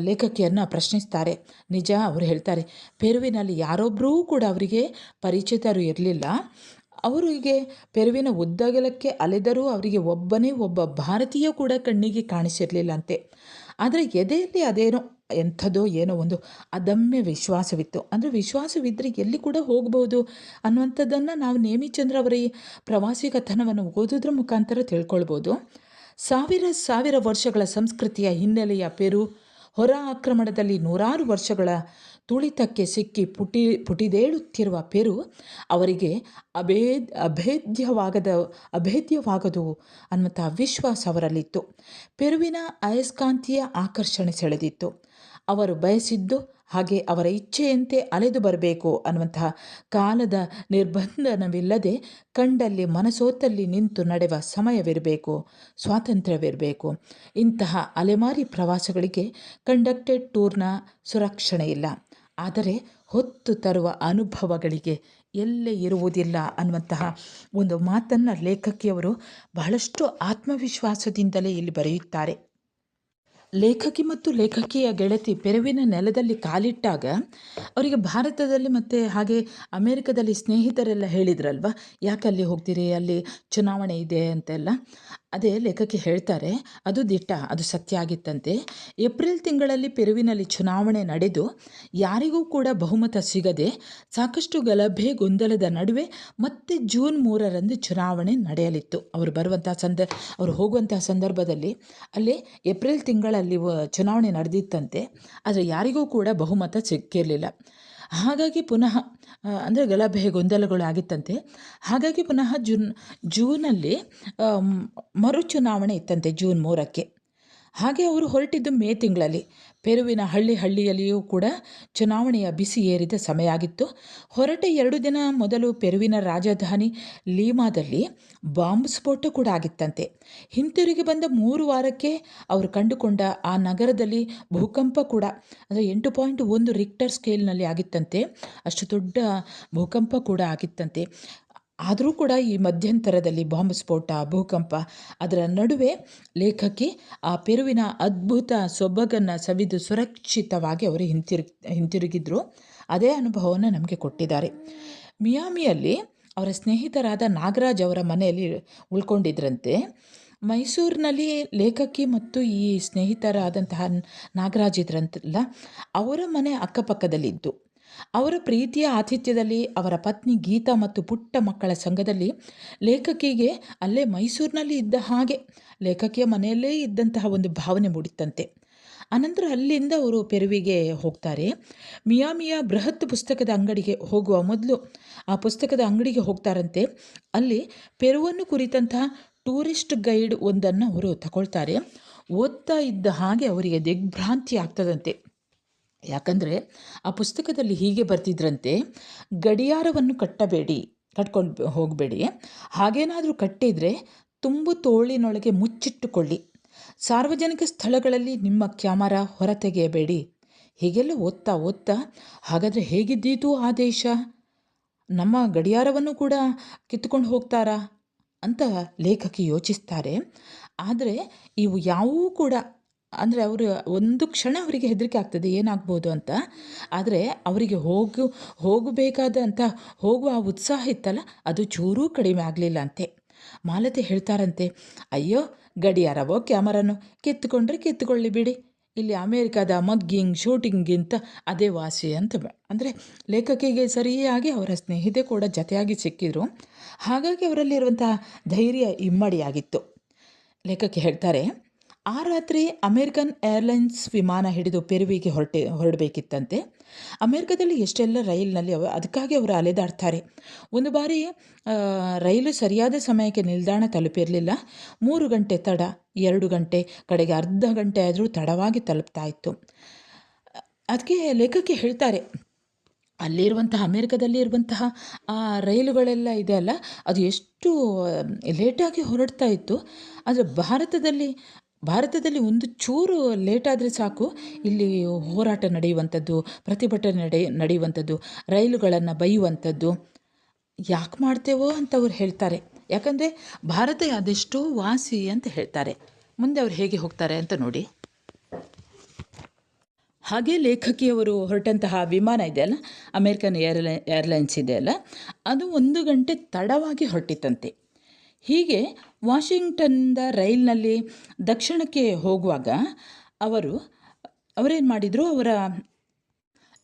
ಲೇಖಕಿಯನ್ನು ಪ್ರಶ್ನಿಸ್ತಾರೆ. ನಿಜ, ಅವರು ಹೇಳ್ತಾರೆ, ಪೆರುವಿನಲ್ಲಿ ಯಾರೊಬ್ಬರೂ ಕೂಡ ಅವರಿಗೆ ಪರಿಚಿತರು ಇರಲಿಲ್ಲ. ಅವರಿಗೆ ಪೆರುವಿನ ಉದ್ದಗಲಕ್ಕೆ ಅಲೆದರೂ ಅವರಿಗೆ ಒಬ್ಬ ಭಾರತೀಯ ಕೂಡ ಕಣ್ಣಿಗೆ ಕಾಣಿಸಿರಲಿಲ್ಲಂತೆ. ಆದರೆ ಎದೆಯಲ್ಲಿ ಅದೇನೋ ಎಂಥದೋ ಏನೋ ಒಂದು ಅದಮ್ಯ ವಿಶ್ವಾಸವಿತ್ತು. ಅಂದರೆ ವಿಶ್ವಾಸವಿದ್ದರೆ ಎಲ್ಲಿ ಕೂಡ ಹೋಗ್ಬೋದು ಅನ್ನುವಂಥದ್ದನ್ನು ನಾವು ನೇಮಿಚಂದ್ರ ಅವರ ಈ ಪ್ರವಾಸಿ ಕಥನವನ್ನು ಓದೋದ್ರ ಮುಖಾಂತರ ತಿಳ್ಕೊಳ್ಬೋದು. ಸಾವಿರ ವರ್ಷಗಳ ಸಂಸ್ಕೃತಿಯ ಹಿನ್ನೆಲೆಯ ಪೆರು ಹೊರ ಆಕ್ರಮಣದಲ್ಲಿ 100 ವರ್ಷಗಳ ತುಳಿತಕ್ಕೆ ಸಿಕ್ಕಿ ಪುಟಿದೇಳುತ್ತಿರುವ ಪೆರು ಅವರಿಗೆ ಅಭೇದ್ಯವಾಗದು ಅನ್ನುವಂಥ ವಿಶ್ವಾಸ ಅವರಲ್ಲಿತ್ತು. ಪೆರುವಿನ ಅಯಸ್ಕಾಂತೀಯ ಆಕರ್ಷಣೆ ಸೆಳೆದಿತ್ತು. ಅವರು ಬಯಸಿದ್ದು ಹಾಗೆ ಅವರ ಇಚ್ಛೆಯಂತೆ ಅಲೆದು ಬರಬೇಕು ಅನ್ನುವಂತಹ ಕಾಲದ ನಿರ್ಬಂಧನವಿಲ್ಲದೆ ಕಂಡಲ್ಲಿ ಮನಸೋತಲ್ಲಿ ನಿಂತು ನಡೆವ ಸಮಯವಿರಬೇಕು, ಸ್ವಾತಂತ್ರ್ಯವಿರಬೇಕು. ಇಂತಹ ಅಲೆಮಾರಿ ಪ್ರವಾಸಗಳಿಗೆ ಕಂಡಕ್ಟೆಡ್ ಟೂರ್ನ ಸುರಕ್ಷಣೆ ಇಲ್ಲ. ಆದರೆ ಹೊತ್ತು ತರುವ ಅನುಭವಗಳಿಗೆ ಎಲ್ಲೇ ಇರುವುದಿಲ್ಲ ಅನ್ನುವಂತಹ ಒಂದು ಮಾತನ್ನು ಲೇಖಕಿಯವರು ಬಹಳಷ್ಟು ಆತ್ಮವಿಶ್ವಾಸದಿಂದಲೇ ಇಲ್ಲಿ ಬರೆಯುತ್ತಾರೆ. ಲೇಖಕಿ ಮತ್ತು ಲೇಖಕಿಯ ಗೆಳತಿ ಪೆರುವಿನ ನೆಲದಲ್ಲಿ ಕಾಲಿಟ್ಟಾಗ ಅವರಿಗೆ ಭಾರತದಲ್ಲಿ ಮತ್ತು ಹಾಗೆ ಅಮೇರಿಕದಲ್ಲಿ ಸ್ನೇಹಿತರೆಲ್ಲ ಹೇಳಿದ್ರಲ್ವ, ಯಾಕೆ ಅಲ್ಲಿ ಹೋಗ್ತೀರಿ, ಅಲ್ಲಿ ಚುನಾವಣೆ ಇದೆ ಅಂತೆಲ್ಲ. ಅದೇ ಲೇಖಕಿ ಹೇಳ್ತಾರೆ, ಅದು ದಿಟ್ಟ, ಅದು ಸತ್ಯ ಆಗಿತ್ತಂತೆ. ಏಪ್ರಿಲ್ ತಿಂಗಳಲ್ಲಿ ಪೆರುವಿನಲ್ಲಿ ಚುನಾವಣೆ ನಡೆದು ಯಾರಿಗೂ ಕೂಡ ಬಹುಮತ ಸಿಗದೆ ಸಾಕಷ್ಟು ಗಲಭೆ ಗೊಂದಲದ ನಡುವೆ ಮತ್ತೆ ಜೂನ್ 3ರಂದು ಚುನಾವಣೆ ನಡೆಯಲಿತ್ತು. ಅವರು ಹೋಗುವಂತಹ ಸಂದರ್ಭದಲ್ಲಿ ಅಲ್ಲಿ ಏಪ್ರಿಲ್ ತಿಂಗಳಲ್ಲಿ ಚುನಾವಣೆ ನಡೆದಿತ್ತಂತೆ. ಆದರೆ ಯಾರಿಗೂ ಕೂಡ ಬಹುಮತ ಸಿಕ್ಕಿರಲಿಲ್ಲ. ಹಾಗಾಗಿ ಪುನಃ ಅಂದರೆ ಗಲಭೆ ಗೊಂದಲಗಳು ಆಗಿತ್ತಂತೆ. ಹಾಗಾಗಿ ಪುನಃ ಜೂನಲ್ಲಿ ಮರು ಚುನಾವಣೆ ಇತ್ತಂತೆ, ಜೂನ್ 3ಕ್ಕೆ. ಹಾಗೆ ಅವರು ಹೊರಟಿದ್ದು ಮೇ ತಿಂಗಳಲ್ಲಿ. ಪೆರುವಿನ ಹಳ್ಳಿಯಲ್ಲಿಯೂ ಕೂಡ ಚುನಾವಣೆಯ ಬಿಸಿ ಏರಿದ ಸಮಯ ಆಗಿತ್ತು. ಹೊರಟ 2 ದಿನ ಮೊದಲು ಪೆರುವಿನ ರಾಜಧಾನಿ ಲೀಮಾದಲ್ಲಿ ಬಾಂಬ್ ಸ್ಫೋಟ ಕೂಡ ಆಗಿತ್ತಂತೆ. ಹಿಂತಿರುಗಿ ಬಂದ 3 ವಾರಕ್ಕೆ ಅವರು ಕಂಡುಕೊಂಡ ಆ ನಗರದಲ್ಲಿ ಭೂಕಂಪ ಕೂಡ, ಅಂದರೆ 8.1 ರಿಕ್ಟರ್ ಸ್ಕೇಲ್ನಲ್ಲಿ ಆಗಿತ್ತಂತೆ. ಅಷ್ಟು ದೊಡ್ಡ ಭೂಕಂಪ ಕೂಡ ಆಗಿತ್ತಂತೆ. ಆದರೂ ಕೂಡ ಈ ಮಧ್ಯಂತರದಲ್ಲಿ ಬಾಂಬ್ ಸ್ಫೋಟ, ಭೂಕಂಪ, ಅದರ ನಡುವೆ ಲೇಖಕಿ ಆ ಪೆರುವಿನ ಅದ್ಭುತ ಸೊಬಗನ್ನು ಸವಿದು ಸುರಕ್ಷಿತವಾಗಿ ಅವರು ಹಿಂತಿರುಗಿದ್ರು. ಅದೇ ಅನುಭವವನ್ನು ನಮಗೆ ಕೊಟ್ಟಿದ್ದಾರೆ. ಮಿಯಾಮಿಯಲ್ಲಿ ಅವರ ಸ್ನೇಹಿತರಾದ ನಾಗರಾಜ್ ಅವರ ಮನೆಯಲ್ಲಿ ಉಳ್ಕೊಂಡಿದ್ರಂತೆ. ಮೈಸೂರಿನಲ್ಲಿ ಲೇಖಕಿ ಮತ್ತು ಈ ಸ್ನೇಹಿತರಾದಂತಹ ನಾಗರಾಜ್ ಇದ್ರಂತಲ್ಲ, ಅವರ ಮನೆ ಅಕ್ಕಪಕ್ಕದಲ್ಲಿದ್ದು, ಅವರ ಪ್ರೀತಿಯ ಆತಿಥ್ಯದಲ್ಲಿ ಅವರ ಪತ್ನಿ ಗೀತಾ ಮತ್ತು ಪುಟ್ಟ ಮಕ್ಕಳ ಸಂಘದಲ್ಲಿ ಲೇಖಕಿಗೆ ಅಲ್ಲೇ ಮೈಸೂರಿನಲ್ಲಿ ಇದ್ದ ಹಾಗೆ, ಲೇಖಕಿಯ ಮನೆಯಲ್ಲೇ ಇದ್ದಂತಹ ಒಂದು ಭಾವನೆ ಮೂಡಿತ್ತಂತೆ. ಅನಂತರ ಅಲ್ಲಿಂದ ಅವರು ಪೆರುವಿಗೆ ಹೋಗ್ತಾರೆ. ಮಿಯಾಮಿಯ ಬೃಹತ್ ಪುಸ್ತಕದ ಅಂಗಡಿಗೆ ಹೋಗುವ ಮೊದಲು ಆ ಪುಸ್ತಕದ ಅಂಗಡಿಗೆ ಹೋಗ್ತಾರಂತೆ. ಅಲ್ಲಿ ಪೆರುವನ್ನು ಕುರಿತಂತಹ ಟೂರಿಸ್ಟ್ ಗೈಡ್ ಒಂದನ್ನು ಅವರು ತಗೊಳ್ತಾರೆ. ಓದ್ತಾ ಇದ್ದ ಹಾಗೆ ಅವರಿಗೆ ದಿಗ್ಭ್ರಾಂತಿ ಆಗ್ತದಂತೆ. ಯಾಕಂದರೆ ಆ ಪುಸ್ತಕದಲ್ಲಿ ಹೀಗೆ ಬರ್ತಿದ್ರಂತೆ, ಗಡಿಯಾರವನ್ನು ಕಟ್ಕೊಂಡು ಹೋಗಬೇಡಿ, ಹಾಗೇನಾದರೂ ಕಟ್ಟಿದರೆ ತುಂಬು ತೋಳಿನೊಳಗೆ ಮುಚ್ಚಿಟ್ಟುಕೊಳ್ಳಿ, ಸಾರ್ವಜನಿಕ ಸ್ಥಳಗಳಲ್ಲಿ ನಿಮ್ಮ ಕ್ಯಾಮರಾ ಹೊರತೆಗೆಯಬೇಡಿ. ಹೀಗೆಲ್ಲ ಓದ್ತಾ ಹಾಗಾದರೆ ಹೇಗಿದ್ದೀತು ಆ ದೇಶ, ನಮ್ಮ ಗಡಿಯಾರವನ್ನು ಕೂಡ ಕಿತ್ತುಕೊಂಡು ಹೋಗ್ತಾರಾ ಅಂತ ಲೇಖಕಿ ಯೋಚಿಸ್ತಾರೆ. ಆದರೆ ಇವು ಯಾವುವೂ ಕೂಡ, ಅಂದರೆ ಅವರು ಒಂದು ಕ್ಷಣ ಅವರಿಗೆ ಹೆದರಿಕೆ ಆಗ್ತದೆ ಏನಾಗ್ಬೋದು ಅಂತ. ಆದರೆ ಅವರಿಗೆ ಹೋಗಬೇಕಾದಂಥ ಹೋಗುವ ಆ ಉತ್ಸಾಹ ಇತ್ತಲ್ಲ, ಅದು ಚೂರೂ ಕಡಿಮೆ ಆಗಲಿಲ್ಲ ಅಂತೆ. ಮಾಲತಿ ಹೇಳ್ತಾರಂತೆ, ಅಯ್ಯೋ ಗಡಿಯಾರವೋ ಕ್ಯಾಮರಾನೋ ಕಿತ್ತುಕೊಂಡ್ರೆ ಕಿತ್ತುಕೊಳ್ಳಿ ಬಿಡಿ, ಇಲ್ಲಿ ಅಮೇರಿಕಾದ ಮಗ್ಗಿಂಗ್ ಶೂಟಿಂಗಿಂತ ಅದೇ ವಾಸಿ ಅಂತ. ಅಂದರೆ ಲೇಖಕಿಗೆ ಸರಿಯಾಗಿ ಅವರ ಸ್ನೇಹಿತೆ ಕೂಡ ಜೊತೆಯಾಗಿ ಸಿಕ್ಕಿದ್ರು. ಹಾಗಾಗಿ ಅವರಲ್ಲಿರುವಂತಹ ಧೈರ್ಯ ಇಮ್ಮಡಿಯಾಗಿತ್ತು. ಲೇಖಕಿ ಹೇಳ್ತಾರೆ, ಆ ರಾತ್ರಿ ಅಮೇರಿಕನ್ ಏರ್ಲೈನ್ಸ್ ವಿಮಾನ ಹಿಡಿದು ಪೆರುವಿಗೆ ಹೊರಡಬೇಕಿತ್ತಂತೆ. ಅಮೇರಿಕದಲ್ಲಿ ಎಷ್ಟೆಲ್ಲ ರೈಲಿನಲ್ಲಿ ಅದಕ್ಕಾಗಿ ಅವರು ಅಲೆದಾಡ್ತಾರೆ. ಒಂದು ಬಾರಿ ರೈಲು ಸರಿಯಾದ ಸಮಯಕ್ಕೆ ನಿಲ್ದಾಣ ತಲುಪಿರಲಿಲ್ಲ. 3 ಗಂಟೆ ತಡ, 2 ಗಂಟೆ, ಕಡೆಗೆ ಅರ್ಧ ಗಂಟೆ ಆದರೂ ತಡವಾಗಿ ತಲುಪ್ತಾ ಇತ್ತು. ಅದಕ್ಕೆ ಲೇಖಕಿ ಹೇಳ್ತಾರೆ, ಅಲ್ಲಿರುವಂತಹ ಅಮೇರಿಕದಲ್ಲಿ ಇರುವಂತಹ ಆ ರೈಲುಗಳೆಲ್ಲ ಇದೆ ಅಲ್ಲ, ಅದು ಎಷ್ಟು ಲೇಟಾಗಿ ಹೊರಡ್ತಾ ಇತ್ತು. ಆದರೆ ಭಾರತದಲ್ಲಿ ಒಂದು ಚೂರು ಲೇಟಾದರೆ ಸಾಕು, ಇಲ್ಲಿ ಹೋರಾಟ ನಡೆಯುವಂಥದ್ದು, ಪ್ರತಿಭಟನೆ ನಡೆಯುವಂಥದ್ದು, ರೈಲುಗಳನ್ನು ಬೈಯುವಂಥದ್ದು. ಯಾಕೆ ಮಾಡ್ತೇವೋ ಅಂತ ಅವ್ರು ಹೇಳ್ತಾರೆ. ಯಾಕಂದರೆ ಭಾರತ ಅದೆಷ್ಟೋ ವಾಸಿ ಅಂತ ಹೇಳ್ತಾರೆ. ಮುಂದೆ ಅವ್ರು ಹೇಗೆ ಹೋಗ್ತಾರೆ ಅಂತ ನೋಡಿ. ಹಾಗೆ ಲೇಖಕಿಯವರು ಹೊರಟಂತಹ ವಿಮಾನ ಇದೆಯಲ್ಲ, ಅಮೇರಿಕನ್ ಏರ್ಲೈನ್ಸ್ ಇದೆಯಲ್ಲ, ಅದು 1 ಗಂಟೆ ತಡವಾಗಿ ಹೊರಟಿತ್ತಂತೆ. ಹೀಗೆ ರೈಲ್ನಲ್ಲಿ ದಕ್ಷಿಣಕ್ಕೆ ಹೋಗುವಾಗ ಅವರೇನು ಮಾಡಿದರು, ಅವರ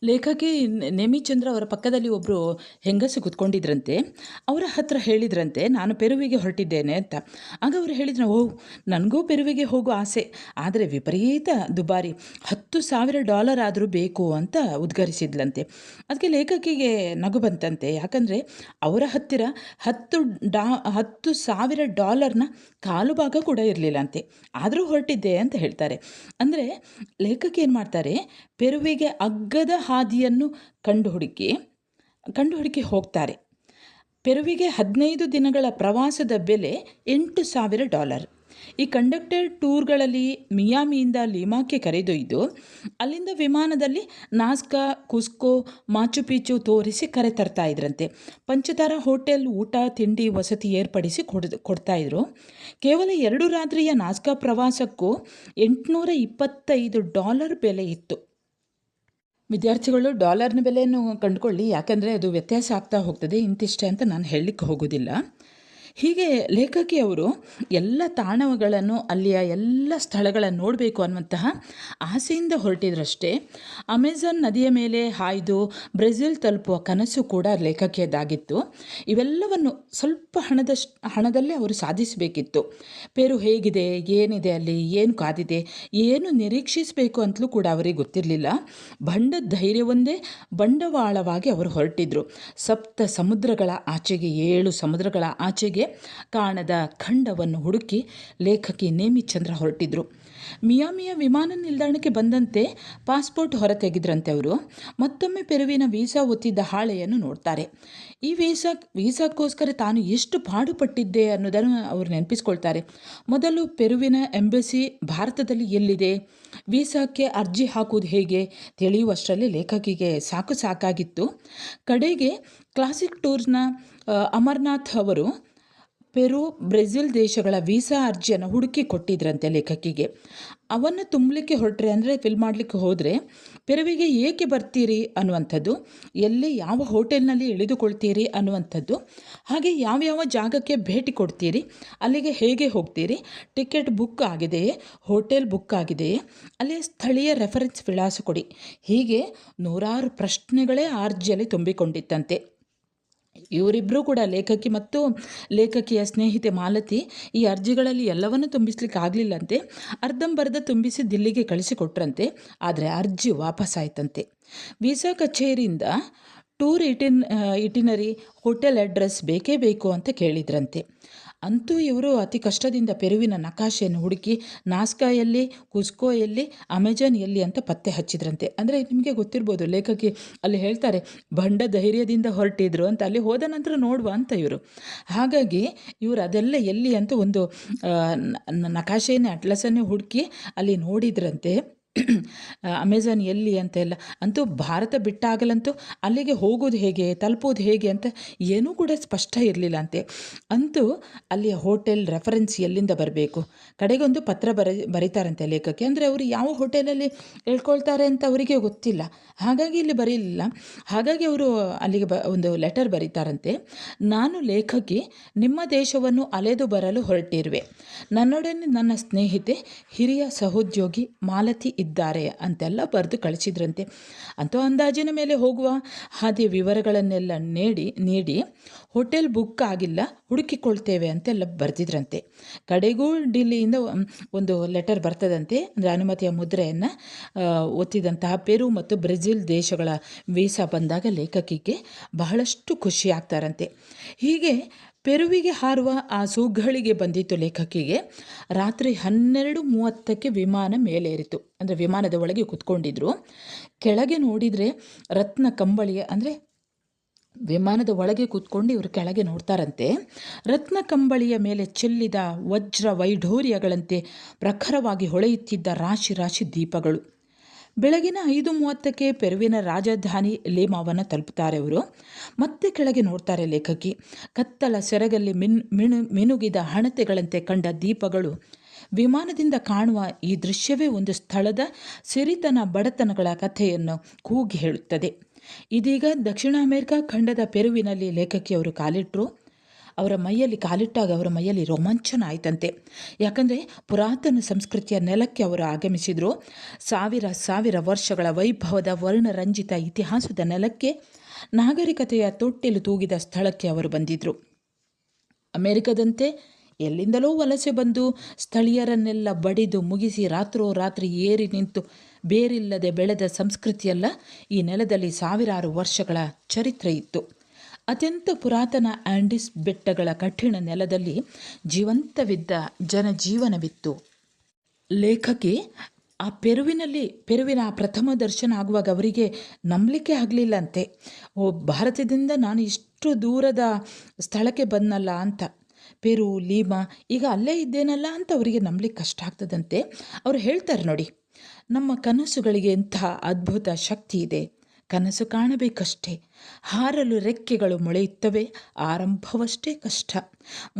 ಲೇಖಕಿ ನೇಮಿಚಂದ್ರ ಅವರ ಪಕ್ಕದಲ್ಲಿ ಒಬ್ಬರು ಹೆಂಗಸು ಕೂತ್ಕೊಂಡಿದ್ರಂತೆ. ಅವರ ಹತ್ರ ಹೇಳಿದ್ರಂತೆ, ನಾನು ಪೆರುವಿಗೆ ಹೊರಟಿದ್ದೇನೆ ಅಂತ. ಆಗ ಅವರು ಹೇಳಿದ್ರು, ಓಹ್, ನನಗೂ ಪೆರುವಿಗೆ ಹೋಗೋ ಆಸೆ, ಆದರೆ ವಿಪರೀತ ದುಬಾರಿ, $10,000 ಆದರೂ ಬೇಕು ಅಂತ ಉದ್ಗರಿಸಿದ್ಲಂತೆ. ಅದಕ್ಕೆ ಲೇಖಕಿಗೆ ನಗು ಬಂತಂತೆ. ಯಾಕಂದರೆ ಅವರ ಹತ್ತಿರ $10,000 ಕಾಲು ಭಾಗ ಕೂಡ ಇರಲಿಲ್ಲ ಅಂತೆ. ಆದರೂ ಹೊರಟಿದ್ದೆ ಅಂತ ಹೇಳ್ತಾರೆ. ಅಂದರೆ ಲೇಖಕಿ ಏನು ಮಾಡ್ತಾರೆ, ಪೆರುವಿಗೆ ಅಗ್ಗದ ಹಾದಿಯನ್ನು ಕಂಡುಹುಡುಕಿ ಹೋಗ್ತಾರೆ. ಪೆರುವಿಗೆ 15 ದಿನಗಳ ಪ್ರವಾಸದ ಬೆಲೆ $8,000. ಈ ಕಂಡಕ್ಟರ್ ಟೂರ್ಗಳಲ್ಲಿ ಮಿಯಾಮಿಯಿಂದ ಲಿಮಾಕ್ಕೆ ಕರೆದೊಯ್ದು ಅಲ್ಲಿಂದ ವಿಮಾನದಲ್ಲಿ ನಾಜ್ಕಾ, ಕುಸ್ಕೋ, ಮಾಚುಪಿಚು ತೋರಿಸಿ ಕರೆತರ್ತಾ ಇದ್ರಂತೆ. ಪಂಚತಾರಾ ಹೋಟೆಲ್ ಊಟ ತಿಂಡಿ ವಸತಿ ಏರ್ಪಡಿಸಿ ಕೊಡ್ತಾಯಿದ್ರು. ಕೇವಲ 2 ರಾತ್ರಿಯ ನಾಜ್ಕಾ ಪ್ರವಾಸಕ್ಕೂ $825 ಬೆಲೆ ಇತ್ತು. ವಿದ್ಯಾರ್ಥಿಗಳು ಡಾಲರ್ನ ಬೆಲೆಯನ್ನು ಕಂಡುಕೊಳ್ಳಿ, ಯಾಕಂದರೆ ಅದು ವ್ಯತ್ಯಾಸ ಆಗ್ತಾ ಹೋಗ್ತದೆ. ಇಂತಿಷ್ಟೇ ಅಂತ ನಾನು ಹೇಳಲಿಕ್ಕೆ ಹೋಗೋದಿಲ್ಲ. ಹೀಗೆ ಲೇಖಕಿಯವರು ಎಲ್ಲ ತಾಣಗಳನ್ನು, ಅಲ್ಲಿಯ ಎಲ್ಲ ಸ್ಥಳಗಳನ್ನು ನೋಡಬೇಕು ಅನ್ನುವಂತಹ ಆಸೆಯಿಂದ ಹೊರಟಿದ್ರಷ್ಟೇ. ಅಮೆಜಾನ್ ನದಿಯ ಮೇಲೆ ಹಾಯ್ದು ಬ್ರೆಜಿಲ್ ತಲುಪುವ ಕನಸು ಕೂಡ ಲೇಖಕಿಯದಾಗಿತ್ತು. ಇವೆಲ್ಲವನ್ನು ಸ್ವಲ್ಪ ಹಣದಲ್ಲೇ ಅವರು ಸಾಧಿಸಬೇಕಿತ್ತು. ಪೆರು ಹೇಗಿದೆ, ಏನಿದೆ ಅಲ್ಲಿ, ಏನು ಕಾದಿದೆ, ಏನು ನಿರೀಕ್ಷಿಸಬೇಕು ಅಂತಲೂ ಕೂಡ ಅವರಿಗೆ ಗೊತ್ತಿರಲಿಲ್ಲ. ಧೈರ್ಯವೊಂದೇ ಬಂಡವಾಳವಾಗಿ ಅವರು ಹೊರಟಿದ್ರು. 7 ಸಮುದ್ರಗಳ ಆಚೆಗೆ ಕಾಣದ ಖಂಡವನ್ನು ಹುಡುಕಿ ಲೇಖಕಿ ನೇಮಿಚಂದ್ರ ಹೊರಟಿದ್ರು. ಮಿಯಾಮಿಯ ವಿಮಾನ ನಿಲ್ದಾಣಕ್ಕೆ ಬಂದಂತೆ ಪಾಸ್ಪೋರ್ಟ್ ಹೊರತೆಗೆದ್ರಂತೆ ಅವರು. ಮತ್ತೊಮ್ಮೆ ಪೆರುವಿನ ವೀಸಾ ಒತ್ತಿದ್ದ ಹಾಳೆಯನ್ನು ನೋಡ್ತಾರೆ. ಈ ವೀಸಾಕ್ಕೋಸ್ಕರ ತಾನು ಎಷ್ಟು ಪಾಡುಪಟ್ಟಿದ್ದೆ ಅನ್ನೋದನ್ನು ಅವರು ನೆನಪಿಸ್ಕೊಳ್ತಾರೆ. ಮೊದಲು ಪೆರುವಿನ ಎಂಬಸಿ ಭಾರತದಲ್ಲಿ ಎಲ್ಲಿದೆ, ವೀಸಾಕ್ಕೆ ಅರ್ಜಿ ಹಾಕುವುದು ಹೇಗೆ ತಿಳಿಯುವಷ್ಟರಲ್ಲಿ ಲೇಖಕಿಗೆ ಸಾಕಾಗಿತ್ತು. ಕಡೆಗೆ ಕ್ಲಾಸಿಕ್ ಟೂರ್ಸ್ನ ಅಮರ್ನಾಥ್ ಅವರು ಪೆರು, ಬ್ರೆಜಿಲ್ ದೇಶಗಳ ವೀಸಾ ಅರ್ಜಿಯನ್ನು ಹುಡುಕಿ ಕೊಟ್ಟಿದ್ರಂತೆ ಲೇಖಕಿಗೆ. ಅವನ್ನು ತುಂಬಲಿಕ್ಕೆ ಹೊರಟ್ರೆ, ಅಂದರೆ ಫಿಲ್ ಮಾಡಲಿಕ್ಕೆ ಹೋದರೆ, ಪೆರುವಿಗೆ ಏಕೆ ಬರ್ತೀರಿ ಅನ್ನುವಂಥದ್ದು, ಎಲ್ಲಿ ಯಾವ ಹೋಟೆಲ್ನಲ್ಲಿ ಇಳಿದುಕೊಳ್ತೀರಿ ಅನ್ನುವಂಥದ್ದು, ಹಾಗೆ ಯಾವ್ಯಾವ ಜಾಗಕ್ಕೆ ಭೇಟಿ ಕೊಡ್ತೀರಿ, ಅಲ್ಲಿಗೆ ಹೇಗೆ ಹೋಗ್ತೀರಿ, ಟಿಕೆಟ್ ಬುಕ್ ಆಗಿದೆಯೇ, ಹೋಟೆಲ್ ಬುಕ್ ಆಗಿದೆಯೇ, ಅಲ್ಲಿಯ ಸ್ಥಳೀಯ ರೆಫರೆನ್ಸ್ ವಿಳಾಸ ಕೊಡಿ, ಹೀಗೆ ನೂರಾರು ಪ್ರಶ್ನೆಗಳೇ ಆ ಅರ್ಜಿಯಲ್ಲಿ ತುಂಬಿಕೊಂಡಿತ್ತಂತೆ. ಇವರಿಬ್ಬರೂ ಕೂಡ, ಲೇಖಕಿ ಮತ್ತು ಲೇಖಕಿಯ ಸ್ನೇಹಿತೆ ಮಾಲತಿ, ಈ ಅರ್ಜಿಗಳಲ್ಲಿ ಎಲ್ಲವನ್ನೂ ತುಂಬಿಸ್ಲಿಕ್ಕೆ ಆಗಲಿಲ್ಲಂತೆ. ಅರ್ಧಂಬರ್ಧ ತುಂಬಿಸಿ ದಿಲ್ಲಿಗೆ ಕಳಿಸಿಕೊಟ್ರಂತೆ. ಆದರೆ ಅರ್ಜಿ ವಾಪಸ್ಸಾಯ್ತಂತೆ. ವೀಸಾ ಕಚೇರಿಯಿಂದ ಟೂರ್ ಇಟಿನರಿ, ಹೋಟೆಲ್ ಅಡ್ರೆಸ್ ಬೇಕೇ ಬೇಕು ಅಂತ ಕೇಳಿದ್ರಂತೆ. ಅಂತೂ ಇವರು ಅತಿ ಕಷ್ಟದಿಂದ ಪೆರುವಿನ ನಕಾಶೆಯನ್ನು ಹುಡುಕಿ ನಾಸ್ಕಾ ಎಲ್ಲಿ, ಕುಸ್ಕೋ ಎಲ್ಲಿ, ಅಮೆಜಾನ್ ಎಲ್ಲಿ ಅಂತ ಪತ್ತೆ ಹಚ್ಚಿದ್ರಂತೆ. ಅಂದರೆ ನಿಮಗೆ ಗೊತ್ತಿರ್ಬೋದು, ಲೇಖಕಿ ಅಲ್ಲಿ ಹೇಳ್ತಾರೆ, ಬಂಡ ಧೈರ್ಯದಿಂದ ಹೊರಟಿದ್ರು ಅಂತ. ಅಲ್ಲಿ ಹೋದ ನಂತರ ನೋಡುವ ಅಂತ ಇವರು. ಹಾಗಾಗಿ ಇವರು ಅದೆಲ್ಲ ಎಲ್ಲಿ ಅಂತ ಒಂದು ನಕಾಶೆಯನ್ನೇ, ಅಟ್ಲಸನ್ನೇ ಹುಡುಕಿ ಅಲ್ಲಿ ನೋಡಿದ್ರಂತೆ. ಅಮೆಜಾನ್ ಎಲ್ಲಿ ಅಂತೆಲ್ಲ. ಅಂತೂ ಭಾರತ ಬಿಟ್ಟಾಗಲಂತೂ ಅಲ್ಲಿಗೆ ಹೋಗೋದು ಹೇಗೆ, ತಲುಪೋದು ಹೇಗೆ ಅಂತ ಏನೂ ಕೂಡ ಸ್ಪಷ್ಟ ಇರಲಿಲ್ಲ ಅಂತೆ. ಅಂತೂ ಅಲ್ಲಿಯ ಹೋಟೆಲ್ ರೆಫರೆನ್ಸ್ ಎಲ್ಲಿಂದ ಬರಬೇಕು, ಕಡೆಗೊಂದು ಪತ್ರ ಬರೀತಾರಂತೆ ಲೇಖಕಿ. ಅಂದರೆ ಅವರು ಯಾವ ಹೋಟೆಲಲ್ಲಿ ಹೇಳ್ಕೊಳ್ತಾರೆ ಅಂತ ಅವರಿಗೆ ಗೊತ್ತಿಲ್ಲ, ಹಾಗಾಗಿ ಇಲ್ಲಿ ಬರೀಲಿಲ್ಲ. ಹಾಗಾಗಿ ಅವರು ಅಲ್ಲಿಗೆ ಒಂದು ಲೆಟರ್ ಬರೀತಾರಂತೆ. ನಾನು ಲೇಖಕಿ, ನಿಮ್ಮ ದೇಶವನ್ನು ಅಲೆದು ಬರಲು ಹೊರಟಿರುವೆ. ನನ್ನೊಡನೆ ನನ್ನ ಸ್ನೇಹಿತೆ, ಹಿರಿಯ ಸಹೋದ್ಯೋಗಿ ಮಾಲತಿ ಇದ್ದಾರೆ ಅಂತೆಲ್ಲ ಬರೆದು ಕಳಿಸಿದ್ರಂತೆ. ಅಂತೂ ಅಂದಾಜಿನ ಮೇಲೆ ಹೋಗುವ ಹಾದಿ ವಿವರಗಳನ್ನೆಲ್ಲ ನೀಡಿ ಹೋಟೆಲ್ ಬುಕ್ ಆಗಿಲ್ಲ, ಹುಡುಕಿಕೊಳ್ತೇವೆ ಅಂತೆಲ್ಲ ಬರೆದಿದ್ರಂತೆ. ಕಡೆಗೂ ಡಿಲ್ಲಿಯಿಂದ ಒಂದು ಲೆಟರ್ ಬರ್ತದಂತೆ. ಅಂದರೆ ಅನುಮತಿಯ ಮುದ್ರೆಯನ್ನು ಒತ್ತಿದಂತಹ ಪೆರು ಮತ್ತು ಬ್ರೆಜಿಲ್ ದೇಶಗಳ ವೀಸಾ ಬಂದಾಗ ಲೇಖಕಿಗೆ ಬಹಳಷ್ಟು ಖುಷಿ ಆಗ್ತಾರಂತೆ. ಹೀಗೆ ಪೆರುವಿಗೆ ಹಾರುವ ಆ ಸುಗ್ಗಳಿಗೆ ಬಂದಿತ್ತು ಲೇಖಕಿಗೆ. ರಾತ್ರಿ 12:30ಕ್ಕೆ ವಿಮಾನ ಮೇಲೇರಿತು. ಅಂದರೆ ವಿಮಾನದ ಒಳಗೆ ಕೂತ್ಕೊಂಡಿದ್ರು. ಕೆಳಗೆ ನೋಡಿದರೆ ರತ್ನ ಕಂಬಳಿಯ, ಅಂದರೆ ವಿಮಾನದ ಒಳಗೆ ಕೂತ್ಕೊಂಡು ಇವರು ಕೆಳಗೆ ನೋಡ್ತಾರಂತೆ. ರತ್ನ ಕಂಬಳಿಯ ಮೇಲೆ ಚೆಲ್ಲಿದ ವಜ್ರ ವೈಢೂರ್ಯಗಳಂತೆ ಪ್ರಖರವಾಗಿ ಹೊಳೆಯುತ್ತಿದ್ದ ರಾಶಿ ರಾಶಿ ದೀಪಗಳು. ಬೆಳಗಿನ 5:30ಕ್ಕೆ ಪೆರುವಿನ ರಾಜಧಾನಿ ಲೀಮಾವನ್ನು ತಲುಪುತ್ತಾರೆ ಅವರು. ಮತ್ತೆ ಕೆಳಗೆ ನೋಡ್ತಾರೆ ಲೇಖಕಿ. ಕತ್ತಲ ಸೆರಗಲ್ಲಿ ಮಿನುಗಿದ ಹಣತೆಗಳಂತೆ ಕಂಡ ದೀಪಗಳು. ವಿಮಾನದಿಂದ ಕಾಣುವ ಈ ದೃಶ್ಯವೇ ಒಂದು ಸ್ಥಳದ ಸಿರಿತನ ಬಡತನಗಳ ಕಥೆಯನ್ನು ಕೂಗಿ ಹೇಳುತ್ತದೆ. ಇದೀಗ ದಕ್ಷಿಣ ಅಮೆರಿಕ ಖಂಡದ ಪೆರುವಿನಲ್ಲಿ ಲೇಖಕಿಯವರು ಕಾಲಿಟ್ಟರು. ಅವರ ಮೈಯಲ್ಲಿ ಕಾಲಿಟ್ಟಾಗ ಅವರ ಮೈಯಲ್ಲಿ ರೋಮಾಂಚನ ಆಯ್ತಂತೆ. ಯಾಕಂದರೆ ಪುರಾತನ ಸಂಸ್ಕೃತಿಯ ನೆಲಕ್ಕೆ ಅವರು ಆಗಮಿಸಿದರು. ಸಾವಿರ ವರ್ಷಗಳ ವೈಭವದ ವರ್ಣರಂಜಿತ ಇತಿಹಾಸದ ನೆಲಕ್ಕೆ, ನಾಗರಿಕತೆಯ ತೊಟ್ಟಿಲು ತೂಗಿದ ಸ್ಥಳಕ್ಕೆ ಅವರು ಬಂದಿದ್ದರು. ಅಮೆರಿಕದಂತೆ ಎಲ್ಲಿಂದಲೋ ವಲಸೆ ಬಂದು ಸ್ಥಳೀಯರನ್ನೆಲ್ಲ ಬಡಿದು ಮುಗಿಸಿ ರಾತ್ರೋರಾತ್ರಿ ಏರಿ ನಿಂತು ಬೇರಿಲ್ಲದೆ ಬೆಳೆದ ಸಂಸ್ಕೃತಿಯಲ್ಲ ಈ ನೆಲದಲ್ಲಿ ಸಾವಿರಾರು ವರ್ಷಗಳ ಚರಿತ್ರೆ ಇತ್ತು. ಅತ್ಯಂತ ಪುರಾತನ ಆಂಡಿಸ್ ಬೆಟ್ಟಗಳ ಕಠಿಣ ನೆಲದಲ್ಲಿ ಜೀವಂತವಿದ್ದ ಜನಜೀವನವಿತ್ತು. ಲೇಖಕಿ ಆ ಪೆರುವಿನ ಪ್ರಥಮ ದರ್ಶನ ಆಗುವಾಗ ಅವರಿಗೆ ನಂಬಲಿಕ್ಕೆ ಆಗಲಿಲ್ಲಂತೆ. ಭಾರತದಿಂದ ನಾನು ಇಷ್ಟು ದೂರದ ಸ್ಥಳಕ್ಕೆ ಬಂದನಲ್ಲ ಅಂತ. ಪೆರು, ಲೀಮಾ, ಈಗ ಅಲ್ಲೇ ಇದ್ದೇನಲ್ಲ ಅಂತ ಅವರಿಗೆ ನಂಬಲಿಕ್ಕೆ ಕಷ್ಟ ಆಗ್ತದಂತೆ. ಅವರು ಹೇಳ್ತಾರೆ ನೋಡಿ, ನಮ್ಮ ಕನಸುಗಳಿಗೆ ಎಂಥ ಅದ್ಭುತ ಶಕ್ತಿ ಇದೆ. ಕನಸು ಕಾಣಬೇಕಷ್ಟೇ, ಹಾರಲು ರೆಕ್ಕೆಗಳು ಮೊಳೆಯುತ್ತವೆ, ಆರಂಭವಷ್ಟೇ ಕಷ್ಟ.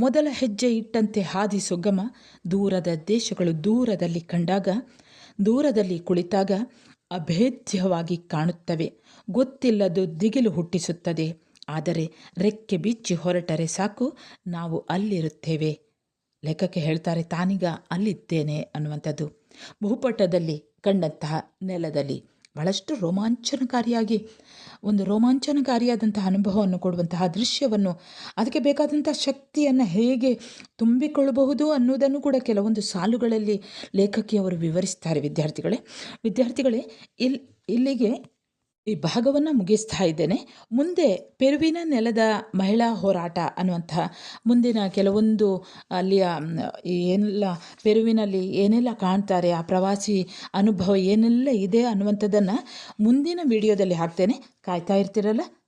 ಮೊದಲ ಹೆಜ್ಜೆ ಇಟ್ಟಂತೆ ಹಾದಿ ಸುಗಮ. ದೂರದ ದೇಶಗಳು ದೂರದಲ್ಲಿ ಕಂಡಾಗ, ದೂರದಲ್ಲಿ ಕುಳಿತಾಗ ಅಭೇದ್ಯವಾಗಿ ಕಾಣುತ್ತವೆ. ಗೊತ್ತಿಲ್ಲದು ದಿಗಿಲು ಹುಟ್ಟಿಸುತ್ತದೆ. ಆದರೆ ರೆಕ್ಕೆ ಬಿಚ್ಚಿ ಹೊರಟರೆ ಸಾಕು, ನಾವು ಅಲ್ಲಿರುತ್ತೇವೆ. ಲೇಖಕ ಹೇಳ್ತಾರೆ, ತಾನೀಗ ಅಲ್ಲಿದ್ದೇನೆ ಅನ್ನುವಂಥದ್ದು. ಭೂಪಟದಲ್ಲಿ ಕಂಡಂತಹ ನೆಲದಲ್ಲಿ ಬಹಳಷ್ಟು ರೋಮಾಂಚನಕಾರಿಯಾದಂತಹ ಅನುಭವವನ್ನು ಕೊಡುವಂತಹ ದೃಶ್ಯವನ್ನು, ಅದಕ್ಕೆ ಬೇಕಾದಂಥ ಶಕ್ತಿಯನ್ನು ಹೇಗೆ ತುಂಬಿಕೊಳ್ಳಬಹುದು ಅನ್ನೋದನ್ನು ಕೂಡ ಕೆಲವೊಂದು ಸಾಲುಗಳಲ್ಲಿ ಲೇಖಕಿಯವರು ವಿವರಿಸ್ತಾರೆ. ವಿದ್ಯಾರ್ಥಿಗಳೇ, ಇಲ್ಲಿಗೆ ಈ ಭಾಗವನ್ನು ಮುಗಿಸ್ತಾ ಇದ್ದೇನೆ. ಮುಂದೆ ಪೆರುವಿನ ನೆಲದ ಮಹಿಳಾ ಹೋರಾಟ ಅನ್ನುವಂಥ ಮುಂದಿನ ಕೆಲವೊಂದು ಅಲ್ಲಿಯ ಏನೆಲ್ಲ ಪೆರುವಿನಲ್ಲಿ ಏನೆಲ್ಲ ಕಾಣ್ತಾರೆ, ಆ ಪ್ರವಾಸಿ ಅನುಭವ ಏನೆಲ್ಲ ಇದೆ ಅನ್ನುವಂಥದ್ದನ್ನು ಮುಂದಿನ ವಿಡಿಯೋದಲ್ಲಿ ಹಾಕ್ತೇನೆ. ಕಾಯ್ತಾ ಇರ್ತೀರಲ್ಲ?